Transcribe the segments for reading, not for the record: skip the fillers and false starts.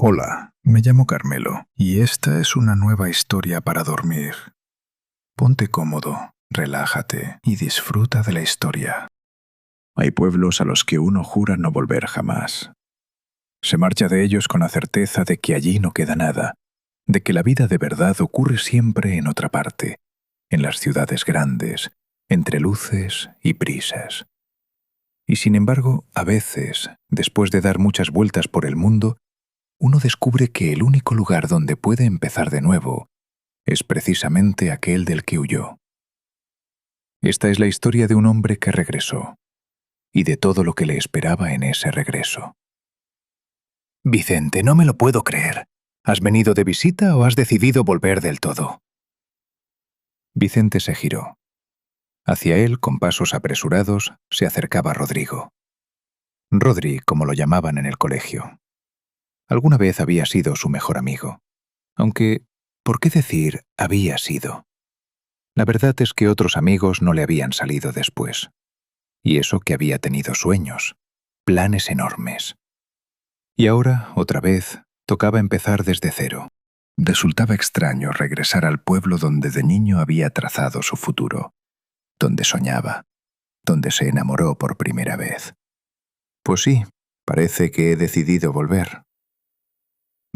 Hola, me llamo Carmelo y esta es una nueva historia para dormir. Ponte cómodo, relájate y disfruta de la historia. Hay pueblos a los que uno jura no volver jamás. Se marcha de ellos con la certeza de que allí no queda nada, de que la vida de verdad ocurre siempre en otra parte, en las ciudades grandes, entre luces y prisas. Y sin embargo, a veces, después de dar muchas vueltas por el mundo, uno descubre que el único lugar donde puede empezar de nuevo es precisamente aquel del que huyó. Esta es la historia de un hombre que regresó, y de todo lo que le esperaba en ese regreso. Vicente, no me lo puedo creer. ¿Has venido de visita o has decidido volver del todo? Vicente se giró. Hacia él, con pasos apresurados, se acercaba Rodrigo. Rodri, como lo llamaban en el colegio. Alguna vez había sido su mejor amigo. Aunque, ¿por qué decir había sido? La verdad es que otros amigos no le habían salido después. Y eso que había tenido sueños, planes enormes. Y ahora, otra vez, tocaba empezar desde cero. Resultaba extraño regresar al pueblo donde de niño había trazado su futuro, donde soñaba, donde se enamoró por primera vez. Pues sí, parece que he decidido volver.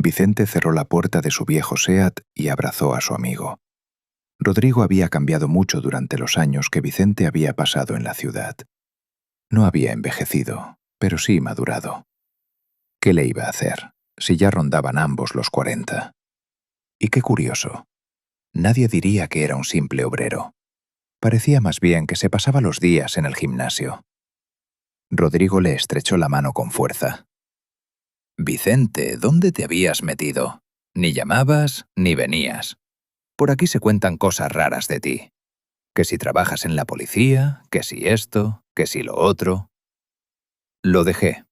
Vicente cerró la puerta de su viejo SEAT y abrazó a su amigo. Rodrigo había cambiado mucho durante los años que Vicente había pasado en la ciudad. No había envejecido, pero sí madurado. ¿Qué le iba a hacer, si ya rondaban ambos los 40? Y qué curioso. Nadie diría que era un simple obrero. Parecía más bien que se pasaba los días en el gimnasio. Rodrigo le estrechó la mano con fuerza. «Vicente, ¿dónde te habías metido? Ni llamabas ni venías. Por aquí se cuentan cosas raras de ti. Que si trabajas en la policía, que si esto, que si lo otro». Lo dejé.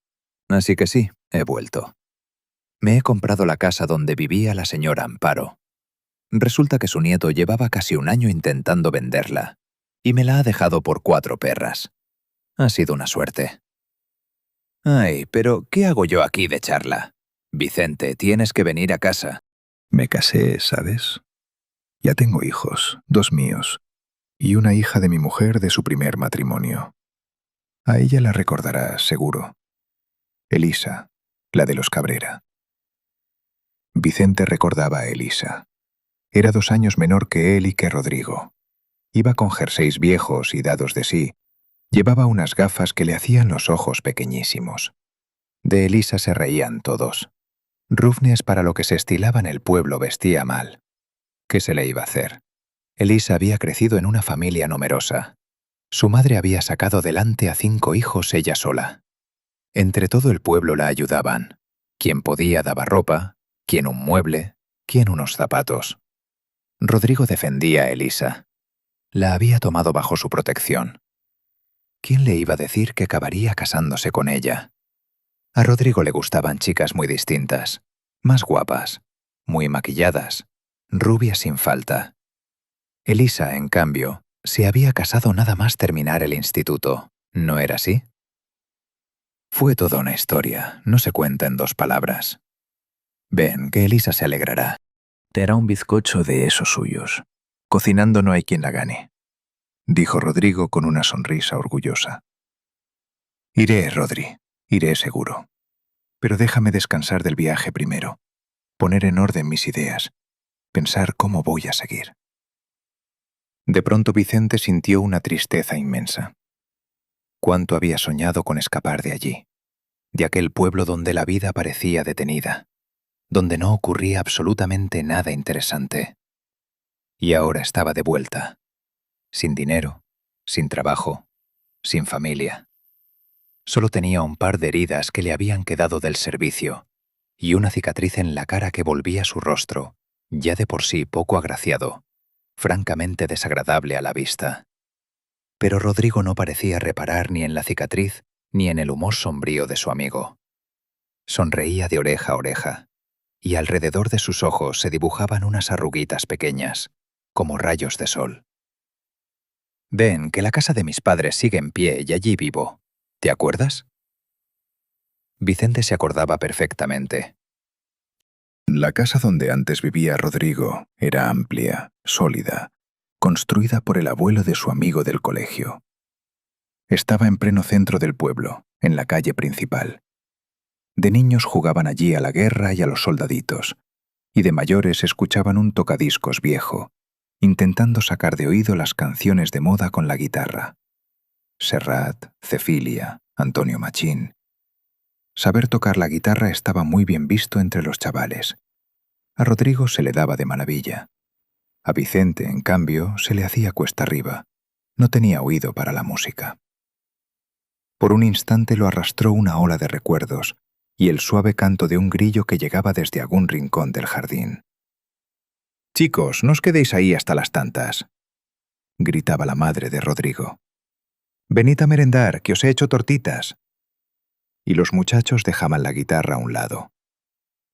Así que sí, he vuelto. Me he comprado la casa donde vivía la señora Amparo. Resulta que su nieto llevaba casi un año intentando venderla, y me la ha dejado por 4 perras. Ha sido una suerte. Ay, pero ¿qué hago yo aquí de charla? Vicente, tienes que venir a casa. Me casé, ¿sabes? Ya tengo hijos, 2 míos, y una hija de mi mujer de su primer matrimonio. A ella la recordarás, seguro. Elisa, la de los Cabrera. Vicente recordaba a Elisa. Era 2 años menor que él y que Rodrigo. Iba con jerseys viejos y dados de sí. Llevaba unas gafas que le hacían los ojos pequeñísimos. De Elisa se reían todos. Rufnes, para lo que se estilaba en el pueblo, vestía mal. ¿Qué se le iba a hacer? Elisa había crecido en una familia numerosa. Su madre había sacado delante a 5 hijos ella sola. Entre todo el pueblo la ayudaban. Quien podía daba ropa, quien un mueble, quien unos zapatos. Rodrigo defendía a Elisa. La había tomado bajo su protección. ¿Quién le iba a decir que acabaría casándose con ella? A Rodrigo le gustaban chicas muy distintas, más guapas, muy maquilladas, rubias sin falta. Elisa, en cambio, se había casado nada más terminar el instituto. ¿No era así? Fue toda una historia, no se cuenta en 2 palabras. Ven, que Elisa se alegrará. Te hará un bizcocho de esos suyos. Cocinando no hay quien la gane, dijo Rodrigo con una sonrisa orgullosa. Iré, Rodri, iré seguro. Pero déjame descansar del viaje primero, poner en orden mis ideas, pensar cómo voy a seguir. De pronto Vicente sintió una tristeza inmensa. Cuánto había soñado con escapar de allí, de aquel pueblo donde la vida parecía detenida, donde no ocurría absolutamente nada interesante. Y ahora estaba de vuelta, sin dinero, sin trabajo, sin familia. Solo tenía un par de heridas que le habían quedado del servicio y una cicatriz en la cara que volvía su rostro, ya de por sí poco agraciado, francamente desagradable a la vista. Pero Rodrigo no parecía reparar ni en la cicatriz ni en el humor sombrío de su amigo. Sonreía de oreja a oreja, y alrededor de sus ojos se dibujaban unas arruguitas pequeñas, como rayos de sol. Ven, que la casa de mis padres sigue en pie y allí vivo. ¿Te acuerdas? Vicente se acordaba perfectamente. La casa donde antes vivía Rodrigo era amplia, sólida, construida por el abuelo de su amigo del colegio. Estaba en pleno centro del pueblo, en la calle principal. De niños jugaban allí a la guerra y a los soldaditos, y de mayores escuchaban un tocadiscos viejo, intentando sacar de oído las canciones de moda con la guitarra. Serrat, Cecilia, Antonio Machín. Saber tocar la guitarra estaba muy bien visto entre los chavales. A Rodrigo se le daba de maravilla. A Vicente, en cambio, se le hacía cuesta arriba. No tenía oído para la música. Por un instante lo arrastró una ola de recuerdos y el suave canto de un grillo que llegaba desde algún rincón del jardín. «Chicos, no os quedéis ahí hasta las tantas», gritaba la madre de Rodrigo. «Venid a merendar, que os he hecho tortitas». Y los muchachos dejaban la guitarra a un lado.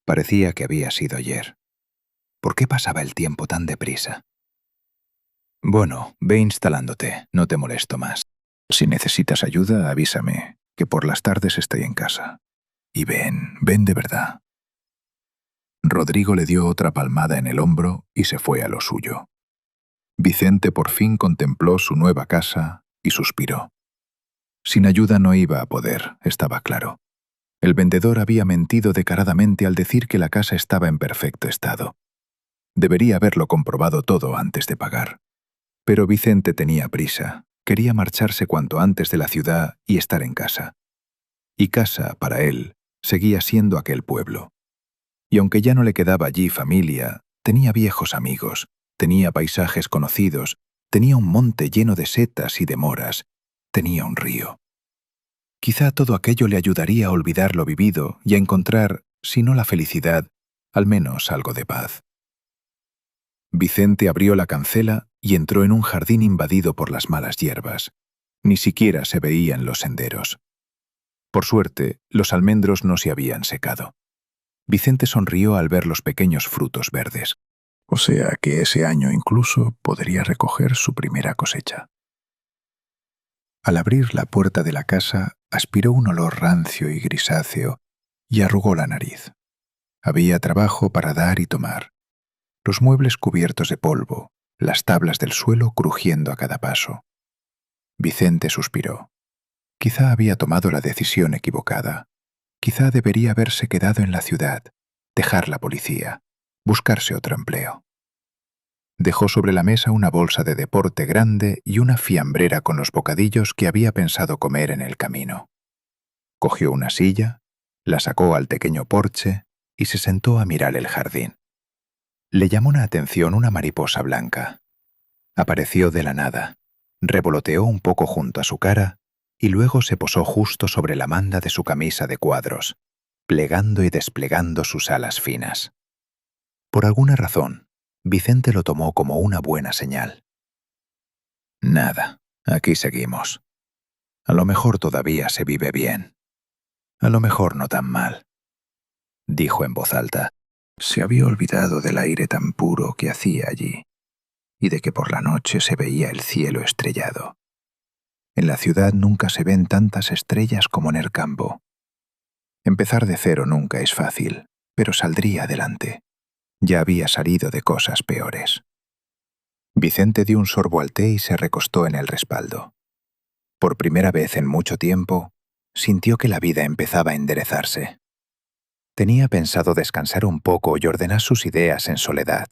Parecía que había sido ayer. ¿Por qué pasaba el tiempo tan deprisa? «Bueno, ve instalándote, no te molesto más. Si necesitas ayuda, avísame, que por las tardes estoy en casa. Y ven de verdad». Rodrigo le dio otra palmada en el hombro y se fue a lo suyo. Vicente por fin contempló su nueva casa y suspiró. Sin ayuda no iba a poder, estaba claro. El vendedor había mentido descaradamente al decir que la casa estaba en perfecto estado. Debería haberlo comprobado todo antes de pagar. Pero Vicente tenía prisa, quería marcharse cuanto antes de la ciudad y estar en casa. Y casa, para él, seguía siendo aquel pueblo. Y aunque ya no le quedaba allí familia, tenía viejos amigos, tenía paisajes conocidos, tenía un monte lleno de setas y de moras, tenía un río. Quizá todo aquello le ayudaría a olvidar lo vivido y a encontrar, si no la felicidad, al menos algo de paz. Vicente abrió la cancela y entró en un jardín invadido por las malas hierbas. Ni siquiera se veían los senderos. Por suerte, los almendros no se habían secado. Vicente sonrió al ver los pequeños frutos verdes. O sea que ese año incluso podría recoger su primera cosecha. Al abrir la puerta de la casa, aspiró un olor rancio y grisáceo y arrugó la nariz. Había trabajo para dar y tomar. Los muebles cubiertos de polvo, las tablas del suelo crujiendo a cada paso. Vicente suspiró. Quizá había tomado la decisión equivocada. Quizá debería haberse quedado en la ciudad, dejar la policía, buscarse otro empleo. Dejó sobre la mesa una bolsa de deporte grande y una fiambrera con los bocadillos que había pensado comer en el camino. Cogió una silla, la sacó al pequeño porche y se sentó a mirar el jardín. Le llamó la atención una mariposa blanca. Apareció de la nada, revoloteó un poco junto a su cara y luego se posó justo sobre la manda de su camisa de cuadros, plegando y desplegando sus alas finas. Por alguna razón, Vicente lo tomó como una buena señal. Nada, aquí seguimos. A lo mejor todavía se vive bien. A lo mejor no tan mal, dijo en voz alta. Se había olvidado del aire tan puro que hacía allí, y de que por la noche se veía el cielo estrellado. En la ciudad nunca se ven tantas estrellas como en el campo. Empezar de cero nunca es fácil, pero saldría adelante. Ya había salido de cosas peores. Vicente dio un sorbo al té y se recostó en el respaldo. Por primera vez en mucho tiempo, sintió que la vida empezaba a enderezarse. Tenía pensado descansar un poco y ordenar sus ideas en soledad,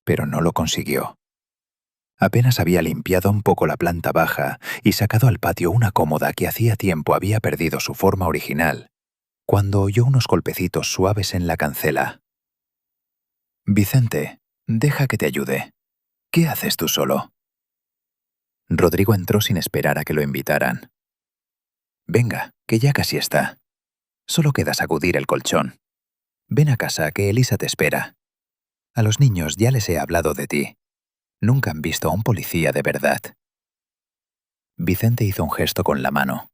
pero no lo consiguió. Apenas había limpiado un poco la planta baja y sacado al patio una cómoda que hacía tiempo había perdido su forma original, cuando oyó unos golpecitos suaves en la cancela. «Vicente, deja que te ayude. ¿Qué haces tú solo?» Rodrigo entró sin esperar a que lo invitaran. «Venga, que ya casi está. Solo queda sacudir el colchón. Ven a casa, que Elisa te espera. A los niños ya les he hablado de ti. Nunca han visto a un policía de verdad». Vicente hizo un gesto con la mano.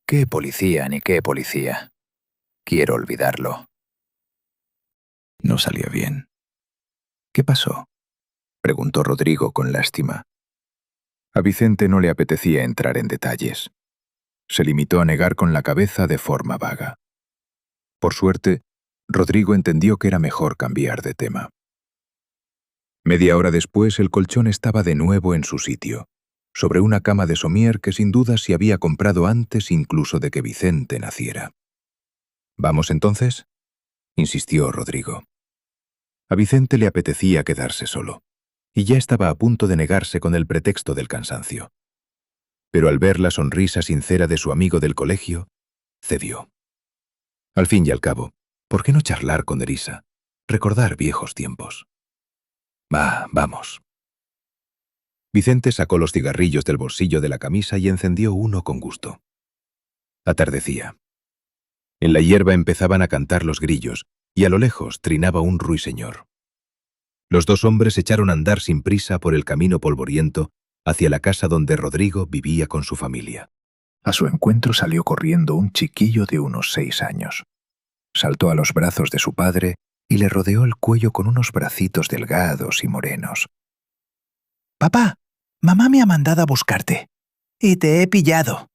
«¿Qué policía ni qué policía? Quiero olvidarlo». No salió bien. «¿Qué pasó?», preguntó Rodrigo con lástima. A Vicente no le apetecía entrar en detalles. Se limitó a negar con la cabeza de forma vaga. Por suerte, Rodrigo entendió que era mejor cambiar de tema. Media hora después, el colchón estaba de nuevo en su sitio, sobre una cama de somier que sin duda se había comprado antes incluso de que Vicente naciera. «¿Vamos entonces?», insistió Rodrigo. A Vicente le apetecía quedarse solo, y ya estaba a punto de negarse con el pretexto del cansancio. Pero al ver la sonrisa sincera de su amigo del colegio, cedió. Al fin y al cabo, ¿por qué no charlar con Elisa? Recordar viejos tiempos. Vamos. Vicente sacó los cigarrillos del bolsillo de la camisa y encendió uno con gusto. Atardecía. En la hierba empezaban a cantar los grillos, y a lo lejos trinaba un ruiseñor. Los dos hombres echaron a andar sin prisa por el camino polvoriento hacia la casa donde Rodrigo vivía con su familia. A su encuentro salió corriendo un chiquillo de unos 6 años. Saltó a los brazos de su padre y le rodeó el cuello con unos bracitos delgados y morenos. «Papá, mamá me ha mandado a buscarte. Y te he pillado».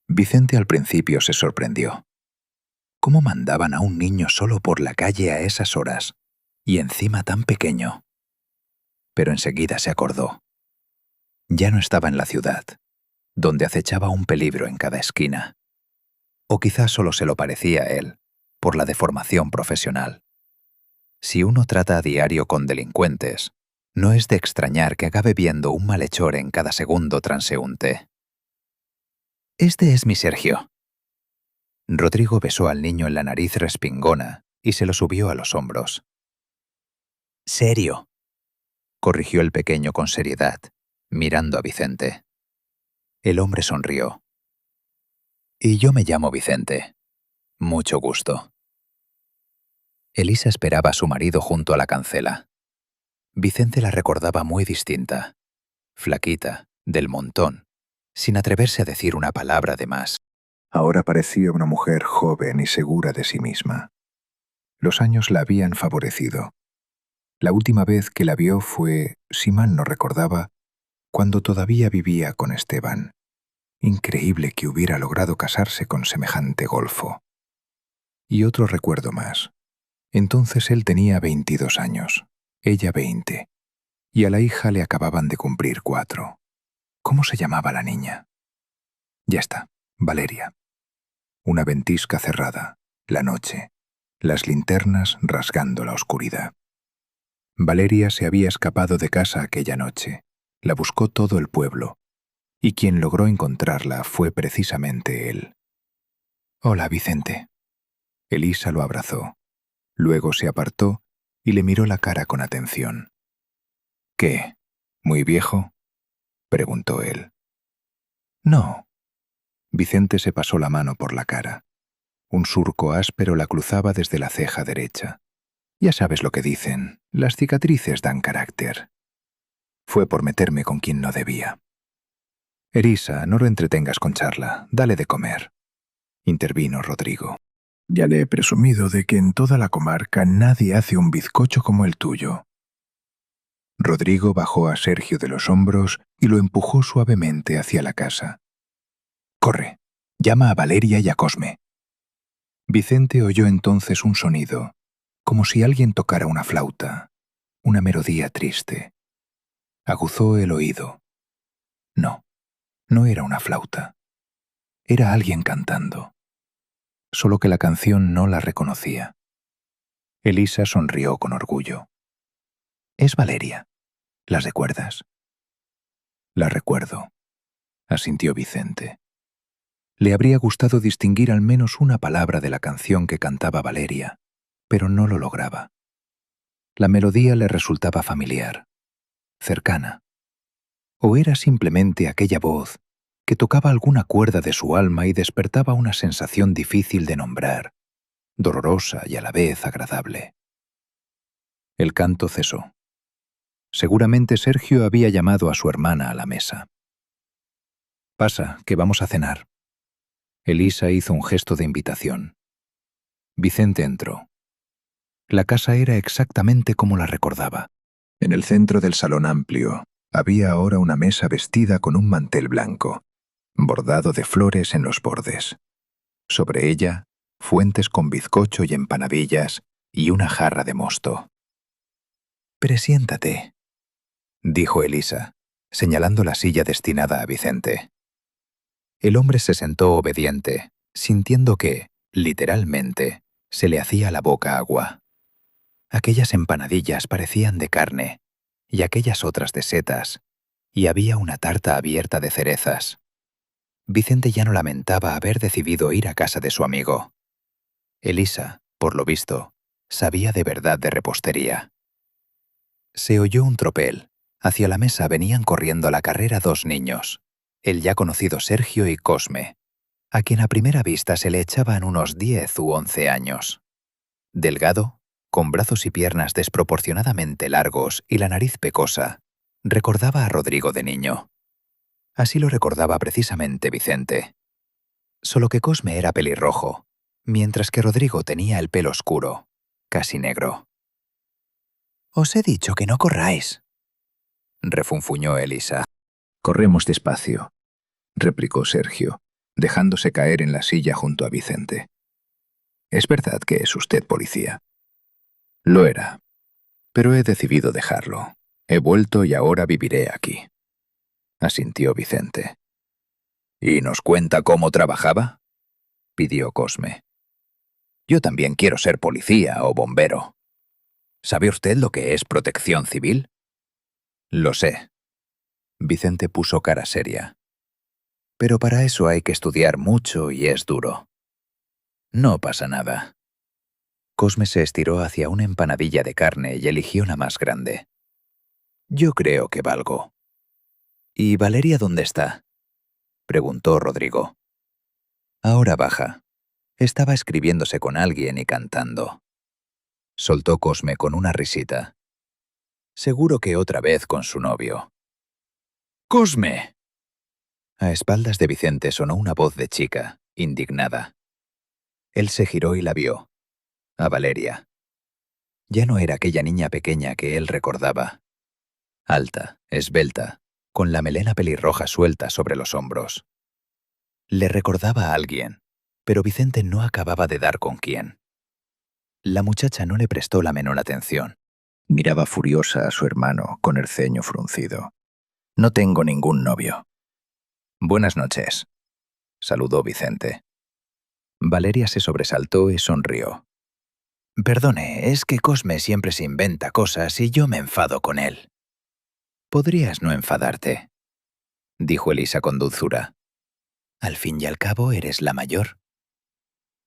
Vicente al principio se sorprendió. ¿Cómo mandaban a un niño solo por la calle a esas horas, y encima tan pequeño? Pero enseguida se acordó. Ya no estaba en la ciudad, donde acechaba un peligro en cada esquina. O quizás solo se lo parecía a él, por la deformación profesional. Si uno trata a diario con delincuentes, no es de extrañar que acabe viendo un malhechor en cada segundo transeúnte. «Este es mi Sergio». Rodrigo besó al niño en la nariz respingona y se lo subió a los hombros. «Serio», corrigió el pequeño con seriedad, mirando a Vicente. El hombre sonrió. «Y yo me llamo Vicente. Mucho gusto». Elisa esperaba a su marido junto a la cancela. Vicente la recordaba muy distinta, flaquita, del montón, sin atreverse a decir una palabra de más. Ahora parecía una mujer joven y segura de sí misma. Los años la habían favorecido. La última vez que la vio fue, si mal no recordaba, cuando todavía vivía con Esteban. Increíble que hubiera logrado casarse con semejante golfo. Y otro recuerdo más. Entonces él tenía 22 años, ella 20, y a la hija le acababan de cumplir 4. ¿Cómo se llamaba la niña? Ya está, Valeria. Una ventisca cerrada, la noche, las linternas rasgando la oscuridad. Valeria se había escapado de casa aquella noche, la buscó todo el pueblo, y quien logró encontrarla fue precisamente él. «Hola, Vicente». Elisa lo abrazó. Luego se apartó y le miró la cara con atención. «¿Qué? ¿Muy viejo?», preguntó él. «No». Vicente se pasó la mano por la cara. Un surco áspero la cruzaba desde la ceja derecha. Ya sabes lo que dicen, las cicatrices dan carácter. Fue por meterme con quien no debía. «Elisa, no lo entretengas con charla, dale de comer», intervino Rodrigo. «Ya le he presumido de que en toda la comarca nadie hace un bizcocho como el tuyo». Rodrigo bajó a Sergio de los hombros y lo empujó suavemente hacia la casa. «Corre, llama a Valeria y a Cosme». Vicente oyó entonces un sonido, como si alguien tocara una flauta, una melodía triste. Aguzó el oído. No, no era una flauta. Era alguien cantando. Solo que la canción no la reconocía. Elisa sonrió con orgullo. «Es Valeria. ¿La recuerdas?» «La recuerdo», asintió Vicente. Le habría gustado distinguir al menos una palabra de la canción que cantaba Valeria, pero no lo lograba. La melodía le resultaba familiar, cercana. ¿O era simplemente aquella voz que tocaba alguna cuerda de su alma y despertaba una sensación difícil de nombrar, dolorosa y a la vez agradable? El canto cesó. Seguramente Sergio había llamado a su hermana a la mesa. «Pasa, que vamos a cenar». Elisa hizo un gesto de invitación. Vicente entró. La casa era exactamente como la recordaba. En el centro del salón amplio había ahora una mesa vestida con un mantel blanco, bordado de flores en los bordes. Sobre ella, fuentes con bizcocho y empanadillas y una jarra de mosto. «Presiéntate», dijo Elisa, señalando la silla destinada a Vicente. El hombre se sentó obediente, sintiendo que, literalmente, se le hacía la boca agua. Aquellas empanadillas parecían de carne, y aquellas otras de setas, y había una tarta abierta de cerezas. Vicente ya no lamentaba haber decidido ir a casa de su amigo. Elisa, por lo visto, sabía de verdad de repostería. Se oyó un tropel. Hacia la mesa venían corriendo a la carrera 2 niños, el ya conocido Sergio y Cosme, a quien a primera vista se le echaban unos 10 u 11 años. Delgado, con brazos y piernas desproporcionadamente largos y la nariz pecosa, recordaba a Rodrigo de niño. Así lo recordaba precisamente Vicente. Solo que Cosme era pelirrojo, mientras que Rodrigo tenía el pelo oscuro, casi negro. «Os he dicho que no corráis», refunfuñó Elisa. «Corremos despacio», replicó Sergio, dejándose caer en la silla junto a Vicente. «Es verdad que es usted policía». «Lo era, pero he decidido dejarlo. He vuelto y ahora viviré aquí», asintió Vicente. «¿Y nos cuenta cómo trabajaba?», pidió Cosme. «Yo también quiero ser policía o bombero. ¿Sabe usted lo que es protección civil?». «Lo sé». Vicente puso cara seria. «Pero para eso hay que estudiar mucho y es duro». «No pasa nada». Cosme se estiró hacia una empanadilla de carne y eligió la más grande. «Yo creo que valgo». «¿Y Valeria dónde está?», preguntó Rodrigo. «Ahora baja. Estaba escribiéndose con alguien y cantando», soltó Cosme con una risita. «Seguro que otra vez con su novio». «¡Cosme!». A espaldas de Vicente sonó una voz de chica, indignada. Él se giró y la vio. A Valeria. Ya no era aquella niña pequeña que él recordaba. Alta, esbelta, con la melena pelirroja suelta sobre los hombros. Le recordaba a alguien, pero Vicente no acababa de dar con quién. La muchacha no le prestó la menor atención. Miraba furiosa a su hermano con el ceño fruncido. «No tengo ningún novio». «Buenas noches», saludó Vicente. Valeria se sobresaltó y sonrió. «Perdone, es que Cosme siempre se inventa cosas y yo me enfado con él». «Podrías no enfadarte», dijo Elisa con dulzura. «Al fin y al cabo eres la mayor».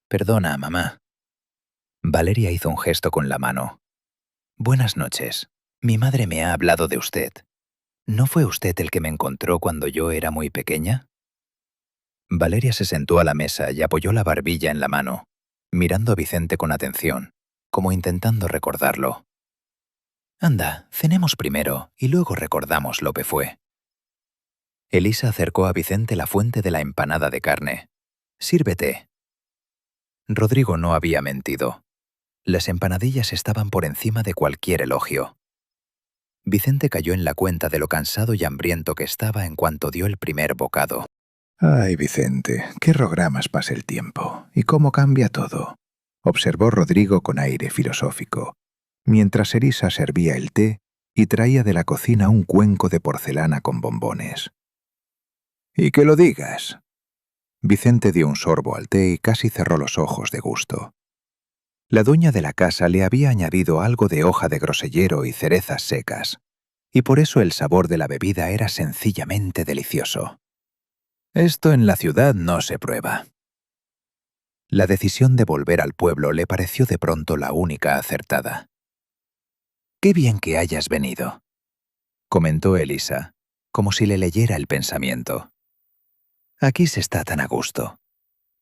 «Perdona, mamá». Valeria hizo un gesto con la mano. «Buenas noches. Mi madre me ha hablado de usted. ¿No fue usted el que me encontró cuando yo era muy pequeña?». Valeria se sentó a la mesa y apoyó la barbilla en la mano, mirando a Vicente con atención, como intentando recordarlo. «Anda, cenemos primero y luego recordamos lo que fue». Elisa acercó a Vicente la fuente de la empanada de carne. «Sírvete». Rodrigo no había mentido. Las empanadillas estaban por encima de cualquier elogio. Vicente cayó en la cuenta de lo cansado y hambriento que estaba en cuanto dio el primer bocado. «Ay, Vicente, qué rogramas pasa el tiempo, y cómo cambia todo», observó Rodrigo con aire filosófico, mientras Elisa servía el té y traía de la cocina un cuenco de porcelana con bombones. «Y que lo digas». Vicente dio un sorbo al té y casi cerró los ojos de gusto. La dueña de la casa le había añadido algo de hoja de grosellero y cerezas secas, y por eso el sabor de la bebida era sencillamente delicioso. Esto en la ciudad no se prueba. La decisión de volver al pueblo le pareció de pronto la única acertada. «Qué bien que hayas venido», comentó Elisa, como si le leyera el pensamiento. «Aquí se está tan a gusto.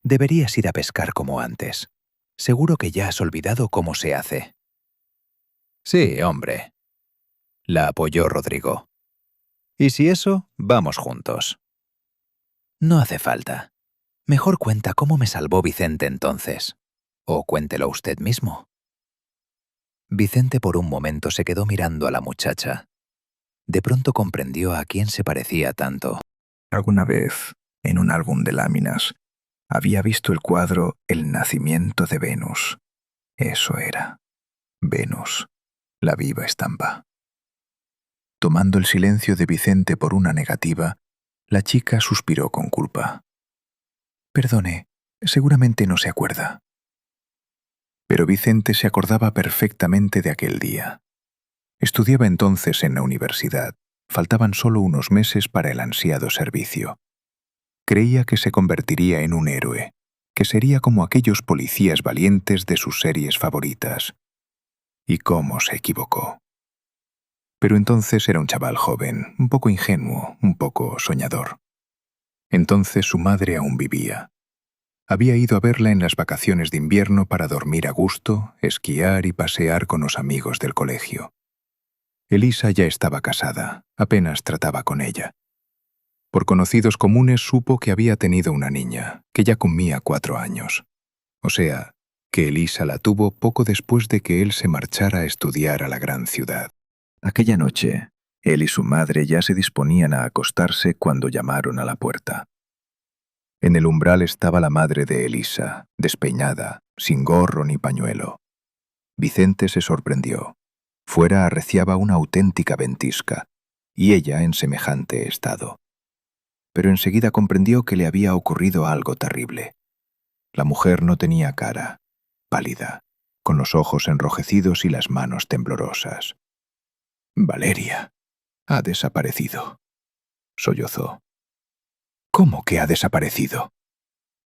Deberías ir a pescar como antes. Seguro que ya has olvidado cómo se hace». «Sí, hombre», la apoyó Rodrigo. «Y si eso, vamos juntos». «No hace falta. Mejor cuenta cómo me salvó Vicente entonces. O cuéntelo usted mismo». Vicente por un momento se quedó mirando a la muchacha. De pronto comprendió a quién se parecía tanto. «Alguna vez, en un álbum de láminas, Había visto el cuadro El nacimiento de Venus. Eso era. Venus, la viva estampa. Tomando el silencio de Vicente por una negativa, la chica suspiró con culpa. Perdone, seguramente no se acuerda. Pero Vicente se acordaba perfectamente de aquel día. Estudiaba entonces en la universidad. Faltaban solo unos meses para el ansiado servicio. Creía que se convertiría en un héroe, que sería como aquellos policías valientes de sus series favoritas. ¿Y cómo se equivocó? Pero entonces era un chaval joven, un poco ingenuo, un poco soñador. Entonces su madre aún vivía. Había ido a verla en las vacaciones de invierno para dormir a gusto, esquiar y pasear con los amigos del colegio. Elisa ya estaba casada, apenas trataba con ella. Por conocidos comunes supo que había tenido una niña, que ya comía 4 años. O sea, que Elisa la tuvo poco después de que él se marchara a estudiar a la gran ciudad. Aquella noche, él y su madre ya se disponían a acostarse cuando llamaron a la puerta. En el umbral estaba la madre de Elisa, despeinada, sin gorro ni pañuelo. Vicente se sorprendió. Fuera arreciaba una auténtica ventisca, y ella en semejante estado. Pero enseguida comprendió que le había ocurrido algo terrible. La mujer no tenía cara, pálida, con los ojos enrojecidos y las manos temblorosas. «Valeria ha desaparecido», sollozó. «¿Cómo que ha desaparecido?».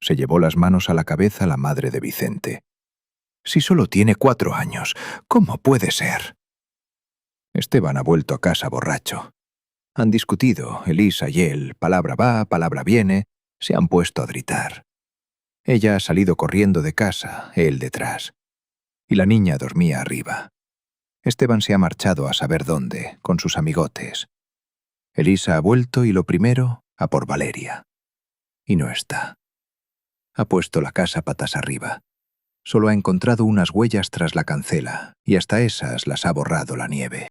Se llevó las manos a la cabeza la madre de Vicente. «Si solo tiene 4 años, ¿cómo puede ser?». Esteban ha vuelto a casa borracho. Han discutido, Elisa y él, palabra va, palabra viene, se han puesto a gritar. Ella ha salido corriendo de casa, él detrás. Y la niña dormía arriba. Esteban se ha marchado a saber dónde, con sus amigotes. Elisa ha vuelto y lo primero, a por Valeria. Y no está. Ha puesto la casa patas arriba. Solo ha encontrado unas huellas tras la cancela, y hasta esas las ha borrado la nieve.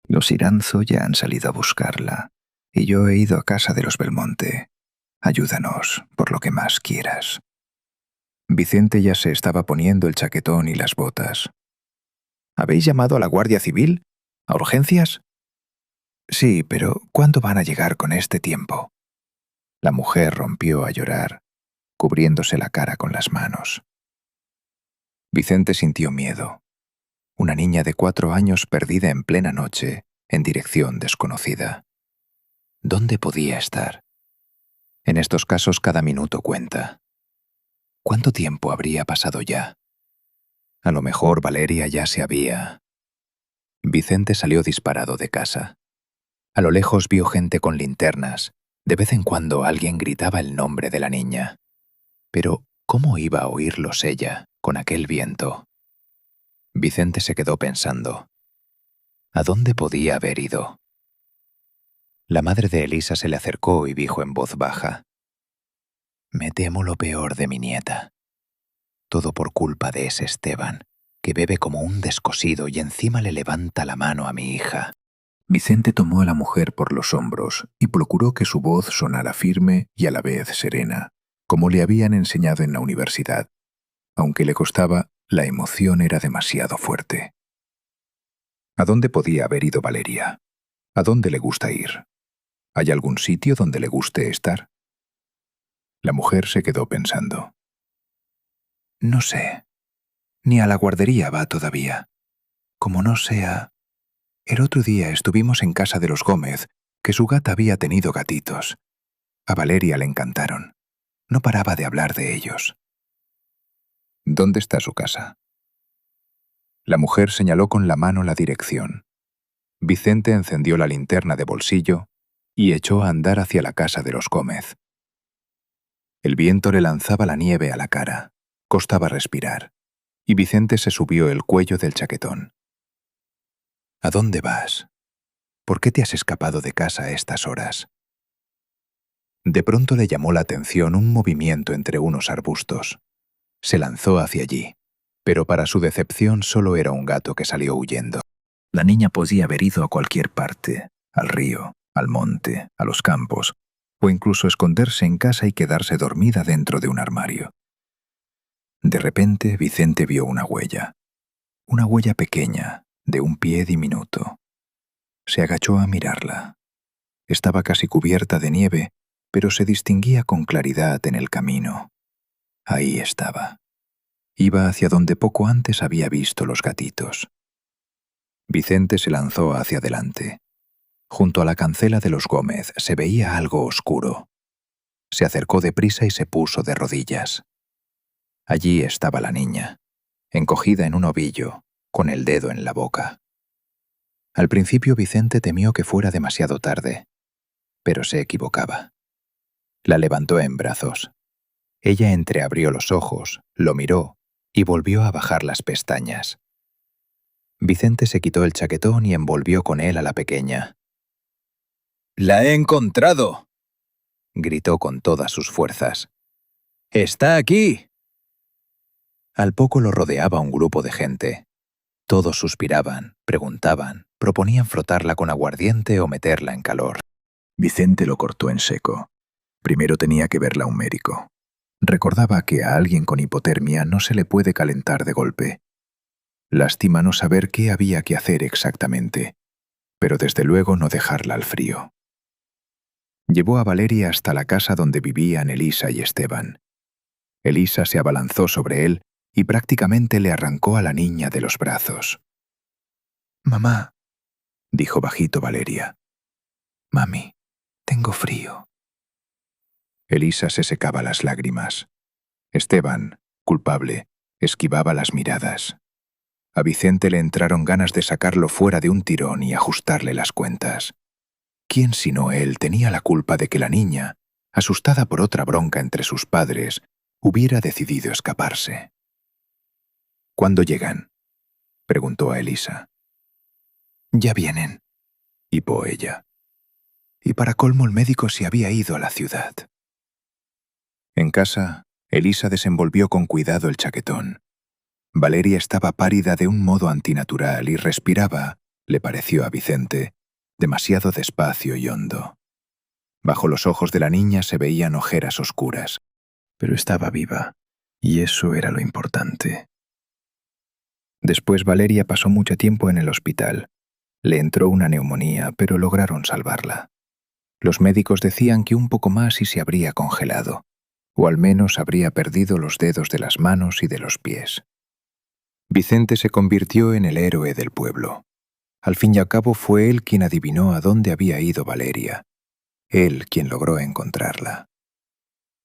Los Iranzo ya han salido a buscarla, y yo he ido a casa de los Belmonte. Ayúdanos, por lo que más quieras. Vicente ya se estaba poniendo el chaquetón y las botas. ¿Habéis llamado a la Guardia Civil? ¿A urgencias? Sí, pero ¿cuándo van a llegar con este tiempo? La mujer rompió a llorar, cubriéndose la cara con las manos. Vicente sintió miedo. Una niña de 4 años perdida en plena noche, en dirección desconocida. ¿Dónde podía estar? En estos casos cada minuto cuenta. ¿Cuánto tiempo habría pasado ya? A lo mejor Valeria ya se había... Vicente salió disparado de casa. A lo lejos vio gente con linternas. De vez en cuando alguien gritaba el nombre de la niña. Pero, ¿cómo iba a oírlos ella, con aquel viento? Vicente se quedó pensando. ¿A dónde podía haber ido? La madre de Elisa se le acercó y dijo en voz baja: «Me temo lo peor de mi nieta. Todo por culpa de ese Esteban, que bebe como un descosido y encima le levanta la mano a mi hija». Vicente tomó a la mujer por los hombros y procuró que su voz sonara firme y a la vez serena, como le habían enseñado en la universidad. Aunque le costaba, la emoción era demasiado fuerte. ¿A dónde podía haber ido Valeria? ¿A dónde le gusta ir? ¿Hay algún sitio donde le guste estar? La mujer se quedó pensando. No sé. Ni a la guardería va todavía. Como no sea... El otro día estuvimos en casa de los Gómez, que su gata había tenido gatitos. A Valeria le encantaron. No paraba de hablar de ellos. ¿Dónde está su casa? La mujer señaló con la mano la dirección. Vicente encendió la linterna de bolsillo y echó a andar hacia la casa de los Gómez. El viento le lanzaba la nieve a la cara. Costaba respirar, y Vicente se subió el cuello del chaquetón. ¿A dónde vas? ¿Por qué te has escapado de casa a estas horas? De pronto le llamó la atención un movimiento entre unos arbustos. Se lanzó hacia allí, pero para su decepción solo era un gato que salió huyendo. La niña podía haber ido a cualquier parte, al río, al monte, a los campos, o incluso esconderse en casa y quedarse dormida dentro de un armario. De repente, Vicente vio una huella pequeña, de un pie diminuto. Se agachó a mirarla. Estaba casi cubierta de nieve, pero se distinguía con claridad en el camino. Ahí estaba. Iba hacia donde poco antes había visto los gatitos. Vicente se lanzó hacia adelante. Junto a la cancela de los Gómez se veía algo oscuro. Se acercó deprisa y se puso de rodillas. Allí estaba la niña, encogida en un ovillo, con el dedo en la boca. Al principio Vicente temió que fuera demasiado tarde, pero se equivocaba. La levantó en brazos. Ella entreabrió los ojos, lo miró y volvió a bajar las pestañas. Vicente se quitó el chaquetón y envolvió con él a la pequeña. «¡La he encontrado!», gritó con todas sus fuerzas. «¡Está aquí!». Al poco lo rodeaba un grupo de gente. Todos suspiraban, preguntaban, proponían frotarla con aguardiente o meterla en calor. Vicente lo cortó en seco. Primero tenía que verla un médico. Recordaba que a alguien con hipotermia no se le puede calentar de golpe. Lástima no saber qué había que hacer exactamente, pero desde luego no dejarla al frío. Llevó a Valeria hasta la casa donde vivían Elisa y Esteban. Elisa se abalanzó sobre él y prácticamente le arrancó a la niña de los brazos. «Mamá», dijo bajito Valeria. «Mami, tengo frío». Elisa se secaba las lágrimas. Esteban, culpable, esquivaba las miradas. A Vicente le entraron ganas de sacarlo fuera de un tirón y ajustarle las cuentas. ¿Quién sino él tenía la culpa de que la niña, asustada por otra bronca entre sus padres, hubiera decidido escaparse? «¿Cuándo llegan?», preguntó a Elisa. «Ya vienen», hipó ella. Y para colmo el médico se había ido a la ciudad. En casa, Elisa desenvolvió con cuidado el chaquetón. Valeria estaba pálida de un modo antinatural y respiraba, le pareció a Vicente, demasiado despacio y hondo. Bajo los ojos de la niña se veían ojeras oscuras, pero estaba viva, y eso era lo importante. Después Valeria pasó mucho tiempo en el hospital. Le entró una neumonía, pero lograron salvarla. Los médicos decían que un poco más y se habría congelado, o al menos habría perdido los dedos de las manos y de los pies. Vicente se convirtió en el héroe del pueblo. Al fin y al cabo fue él quien adivinó a dónde había ido Valeria, él quien logró encontrarla.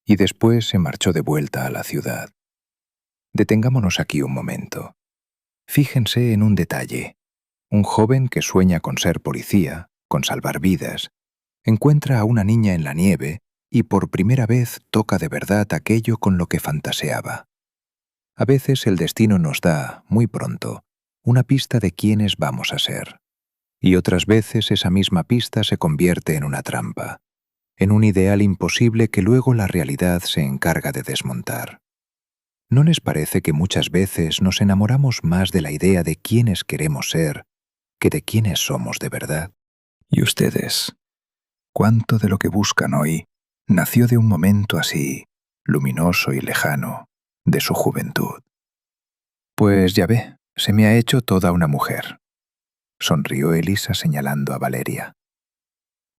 Y después se marchó de vuelta a la ciudad. Detengámonos aquí un momento. Fíjense en un detalle. Un joven que sueña con ser policía, con salvar vidas, encuentra a una niña en la nieve y por primera vez toca de verdad aquello con lo que fantaseaba. A veces el destino nos da, muy pronto, una pista de quiénes vamos a ser. Y otras veces esa misma pista se convierte en una trampa, en un ideal imposible que luego la realidad se encarga de desmontar. ¿No les parece que muchas veces nos enamoramos más de la idea de quiénes queremos ser que de quiénes somos de verdad? ¿Y ustedes? ¿Cuánto de lo que buscan hoy nació de un momento así, luminoso y lejano, de su juventud? Pues ya ve, se me ha hecho toda una mujer, sonrió Elisa señalando a Valeria.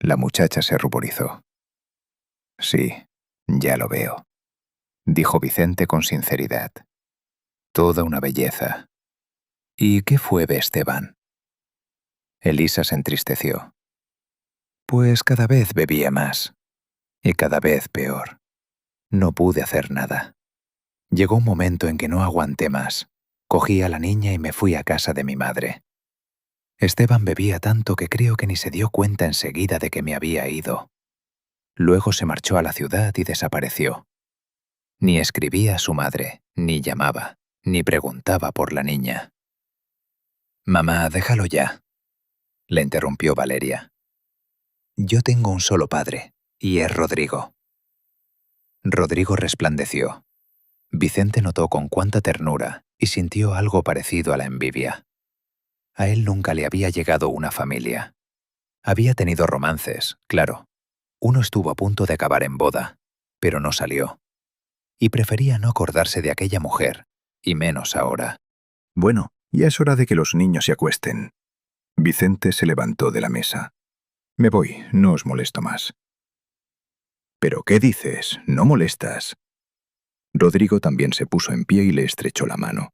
La muchacha se ruborizó. Sí, ya lo veo, dijo Vicente con sinceridad. Toda una belleza. ¿Y qué fue de Esteban? Elisa se entristeció. Pues cada vez bebía más, y cada vez peor. No pude hacer nada. Llegó un momento en que no aguanté más. Cogí a la niña y me fui a casa de mi madre. Esteban bebía tanto que creo que ni se dio cuenta enseguida de que me había ido. Luego se marchó a la ciudad y desapareció. Ni escribía a su madre, ni llamaba, ni preguntaba por la niña. «Mamá, déjalo ya», le interrumpió Valeria. «Yo tengo un solo padre, y es Rodrigo». Rodrigo resplandeció. Vicente notó con cuánta ternura y sintió algo parecido a la envidia. A él nunca le había llegado una familia. Había tenido romances, claro. Uno estuvo a punto de acabar en boda, pero no salió. Y prefería no acordarse de aquella mujer, y menos ahora. Bueno, ya es hora de que los niños se acuesten. Vicente se levantó de la mesa. Me voy, no os molesto más. ¿Pero qué dices? No molestas. Rodrigo también se puso en pie y le estrechó la mano.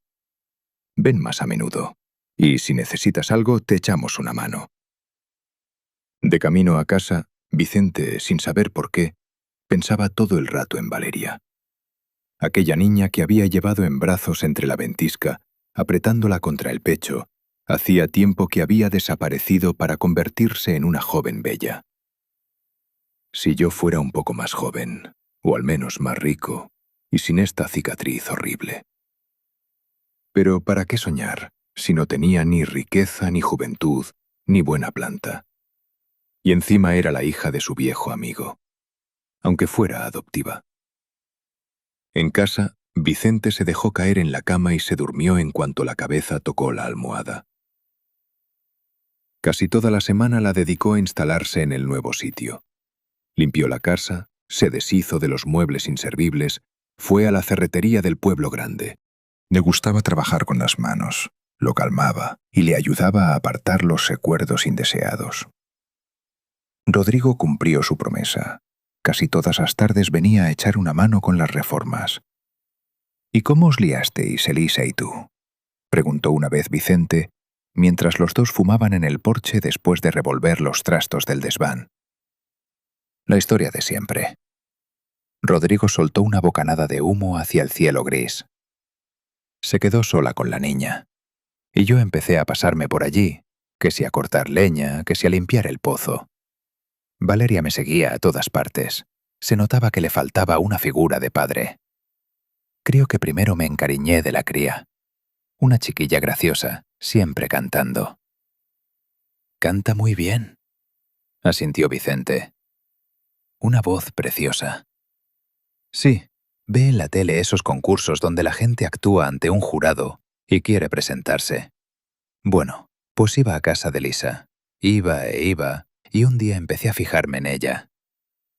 Ven más a menudo, y si necesitas algo, te echamos una mano. De camino a casa, Vicente, sin saber por qué, pensaba todo el rato en Valeria. Aquella niña que había llevado en brazos entre la ventisca, apretándola contra el pecho, hacía tiempo que había desaparecido para convertirse en una joven bella. Si yo fuera un poco más joven, o al menos más rico, y sin esta cicatriz horrible. Pero ¿para qué soñar, si no tenía ni riqueza, ni juventud, ni buena planta? Y encima era la hija de su viejo amigo, aunque fuera adoptiva. En casa, Vicente se dejó caer en la cama y se durmió en cuanto la cabeza tocó la almohada. Casi toda la semana la dedicó a instalarse en el nuevo sitio. Limpió la casa, se deshizo de los muebles inservibles, fue a la ferretería del pueblo grande. Le gustaba trabajar con las manos, lo calmaba y le ayudaba a apartar los recuerdos indeseados. Rodrigo cumplió su promesa. Casi todas las tardes venía a echar una mano con las reformas. ¿Y cómo os liasteis, Elisa y tú?, preguntó una vez Vicente, mientras los dos fumaban en el porche después de revolver los trastos del desván. La historia de siempre. Rodrigo soltó una bocanada de humo hacia el cielo gris. Se quedó sola con la niña. Y yo empecé a pasarme por allí, que si a cortar leña, que si a limpiar el pozo. Valeria me seguía a todas partes. Se notaba que le faltaba una figura de padre. Creo que primero me encariñé de la cría. Una chiquilla graciosa, siempre cantando. «Canta muy bien», asintió Vicente. «Una voz preciosa». Sí, ve en la tele esos concursos donde la gente actúa ante un jurado y quiere presentarse. Bueno, pues iba a casa de Lisa. Iba e iba, y un día empecé a fijarme en ella.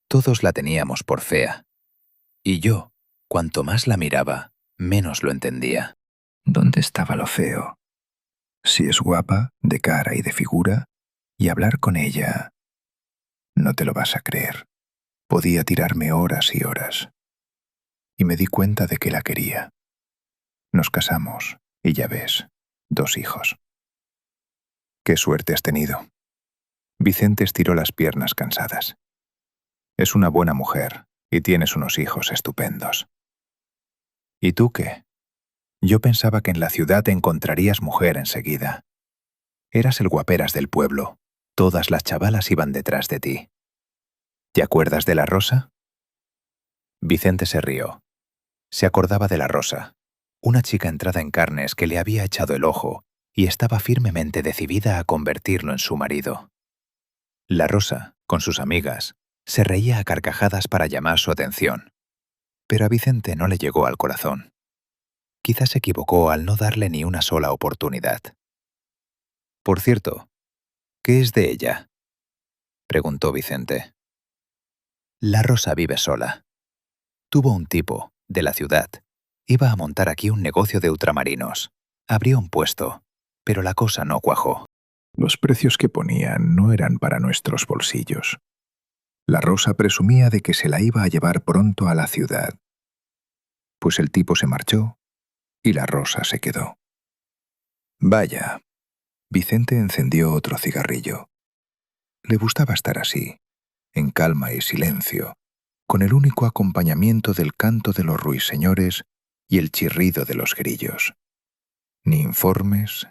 Todos la teníamos por fea. Y yo, cuanto más la miraba, menos lo entendía. ¿Dónde estaba lo feo? Si es guapa, de cara y de figura, y hablar con ella... No te lo vas a creer. Podía tirarme horas y horas. Y me di cuenta de que la quería. Nos casamos, y ya ves, 2 hijos. ¿Qué suerte has tenido? Vicente estiró las piernas cansadas. Es una buena mujer, y tienes unos hijos estupendos. ¿Y tú qué? Yo pensaba que en la ciudad te encontrarías mujer enseguida. Eras el guaperas del pueblo. Todas las chavalas iban detrás de ti. ¿Te acuerdas de la Rosa? Vicente se rió. Se acordaba de la Rosa, una chica entrada en carnes que le había echado el ojo y estaba firmemente decidida a convertirlo en su marido. La Rosa, con sus amigas, se reía a carcajadas para llamar su atención. Pero a Vicente no le llegó al corazón. Quizás se equivocó al no darle ni una sola oportunidad. Por cierto, ¿qué es de ella?, preguntó Vicente. La Rosa vive sola. Tuvo un tipo, de la ciudad. Iba a montar aquí un negocio de ultramarinos. Abrió un puesto, pero la cosa no cuajó. Los precios que ponían no eran para nuestros bolsillos. La Rosa presumía de que se la iba a llevar pronto a la ciudad. Pues el tipo se marchó y la Rosa se quedó. Vaya. Vicente encendió otro cigarrillo. Le gustaba estar así, en calma y silencio, con el único acompañamiento del canto de los ruiseñores y el chirrido de los grillos. Ni informes,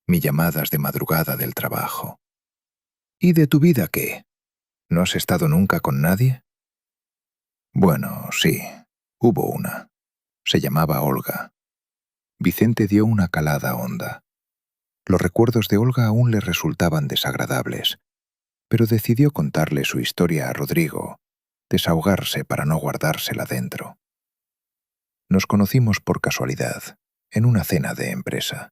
ni llamadas de madrugada del trabajo. ¿Y de tu vida qué? ¿No has estado nunca con nadie? Bueno, sí, hubo una. Se llamaba Olga. Vicente dio una calada honda. Los recuerdos de Olga aún le resultaban desagradables, pero decidió contarle su historia a Rodrigo, desahogarse para no guardársela dentro. Nos conocimos por casualidad, en una cena de empresa.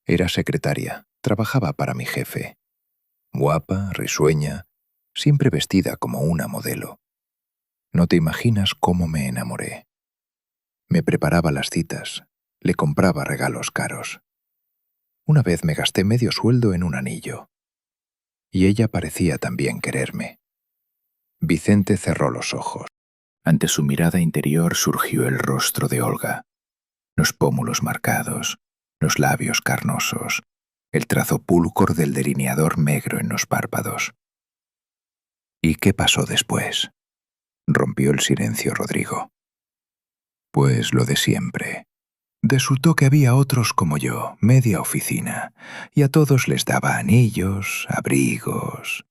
Era secretaria, trabajaba para mi jefe. Guapa, risueña, siempre vestida como una modelo. No te imaginas cómo me enamoré. Me preparaba las citas, le compraba regalos caros. Una vez me gasté medio sueldo en un anillo. Y ella parecía también quererme. Vicente cerró los ojos. Ante su mirada interior surgió el rostro de Olga. Los pómulos marcados, los labios carnosos, el trazo pulcro del delineador negro en los párpados. ¿Y qué pasó después? Rompió el silencio Rodrigo. Pues lo de siempre. Resultó que había otros como yo, media oficina, y a todos les daba anillos, abrigos.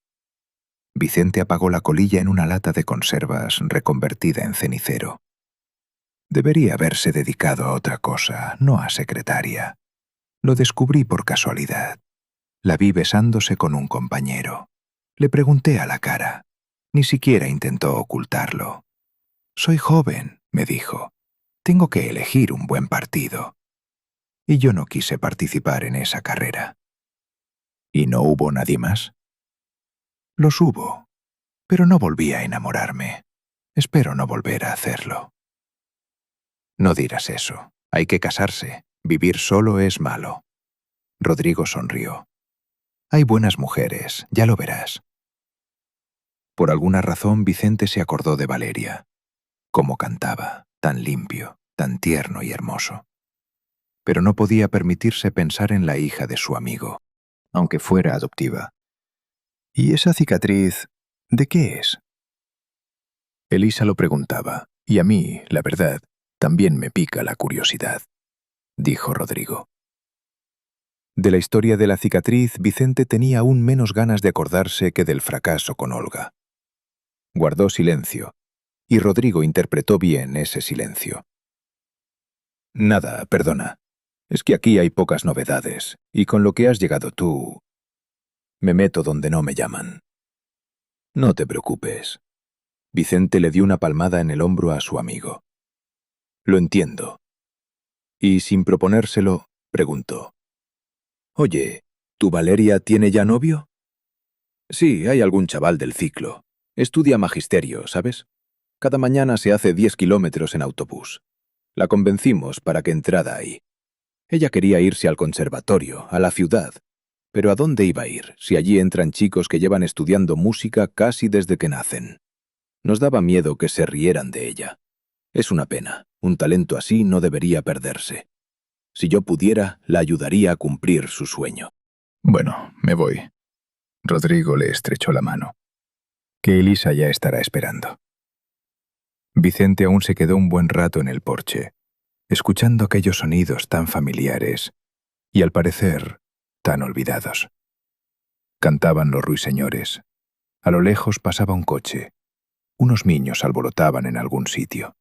Vicente apagó la colilla en una lata de conservas reconvertida en cenicero. Debería haberse dedicado a otra cosa, no a secretaria. Lo descubrí por casualidad. La vi besándose con un compañero. Le pregunté a la cara. Ni siquiera intentó ocultarlo. «Soy joven», me dijo. «Tengo que elegir un buen partido». Y yo no quise participar en esa carrera. ¿Y no hubo nadie más? Los hubo, pero no volví a enamorarme. Espero no volver a hacerlo. No dirás eso. Hay que casarse. Vivir solo es malo. Rodrigo sonrió. Hay buenas mujeres, ya lo verás. Por alguna razón Vicente se acordó de Valeria. Cómo cantaba, tan limpio, tan tierno y hermoso. Pero no podía permitirse pensar en la hija de su amigo, aunque fuera adoptiva. ¿Y esa cicatriz, de qué es? Elisa lo preguntaba, y a mí, la verdad, también me pica la curiosidad, dijo Rodrigo. De la historia de la cicatriz, Vicente tenía aún menos ganas de acordarse que del fracaso con Olga. Guardó silencio, y Rodrigo interpretó bien ese silencio. Nada, perdona. Es que aquí hay pocas novedades, y con lo que has llegado tú, me meto donde no me llaman. No te preocupes. Vicente le dio una palmada en el hombro a su amigo. Lo entiendo. Y sin proponérselo, preguntó. Oye, ¿tu Valeria tiene ya novio? Sí, hay algún chaval del ciclo. Estudia magisterio, ¿sabes? Cada mañana se hace 10 kilómetros en autobús. La convencimos para que entrara ahí. Ella quería irse al conservatorio, a la ciudad. Pero ¿a dónde iba a ir si allí entran chicos que llevan estudiando música casi desde que nacen? Nos daba miedo que se rieran de ella. Es una pena. Un talento así no debería perderse. Si yo pudiera, la ayudaría a cumplir su sueño. Bueno, me voy. Rodrigo le estrechó la mano. Que Elisa ya estará esperando. Vicente aún se quedó un buen rato en el porche, escuchando aquellos sonidos tan familiares y, al parecer, tan olvidados. Cantaban los ruiseñores. A lo lejos pasaba un coche. Unos niños alborotaban en algún sitio.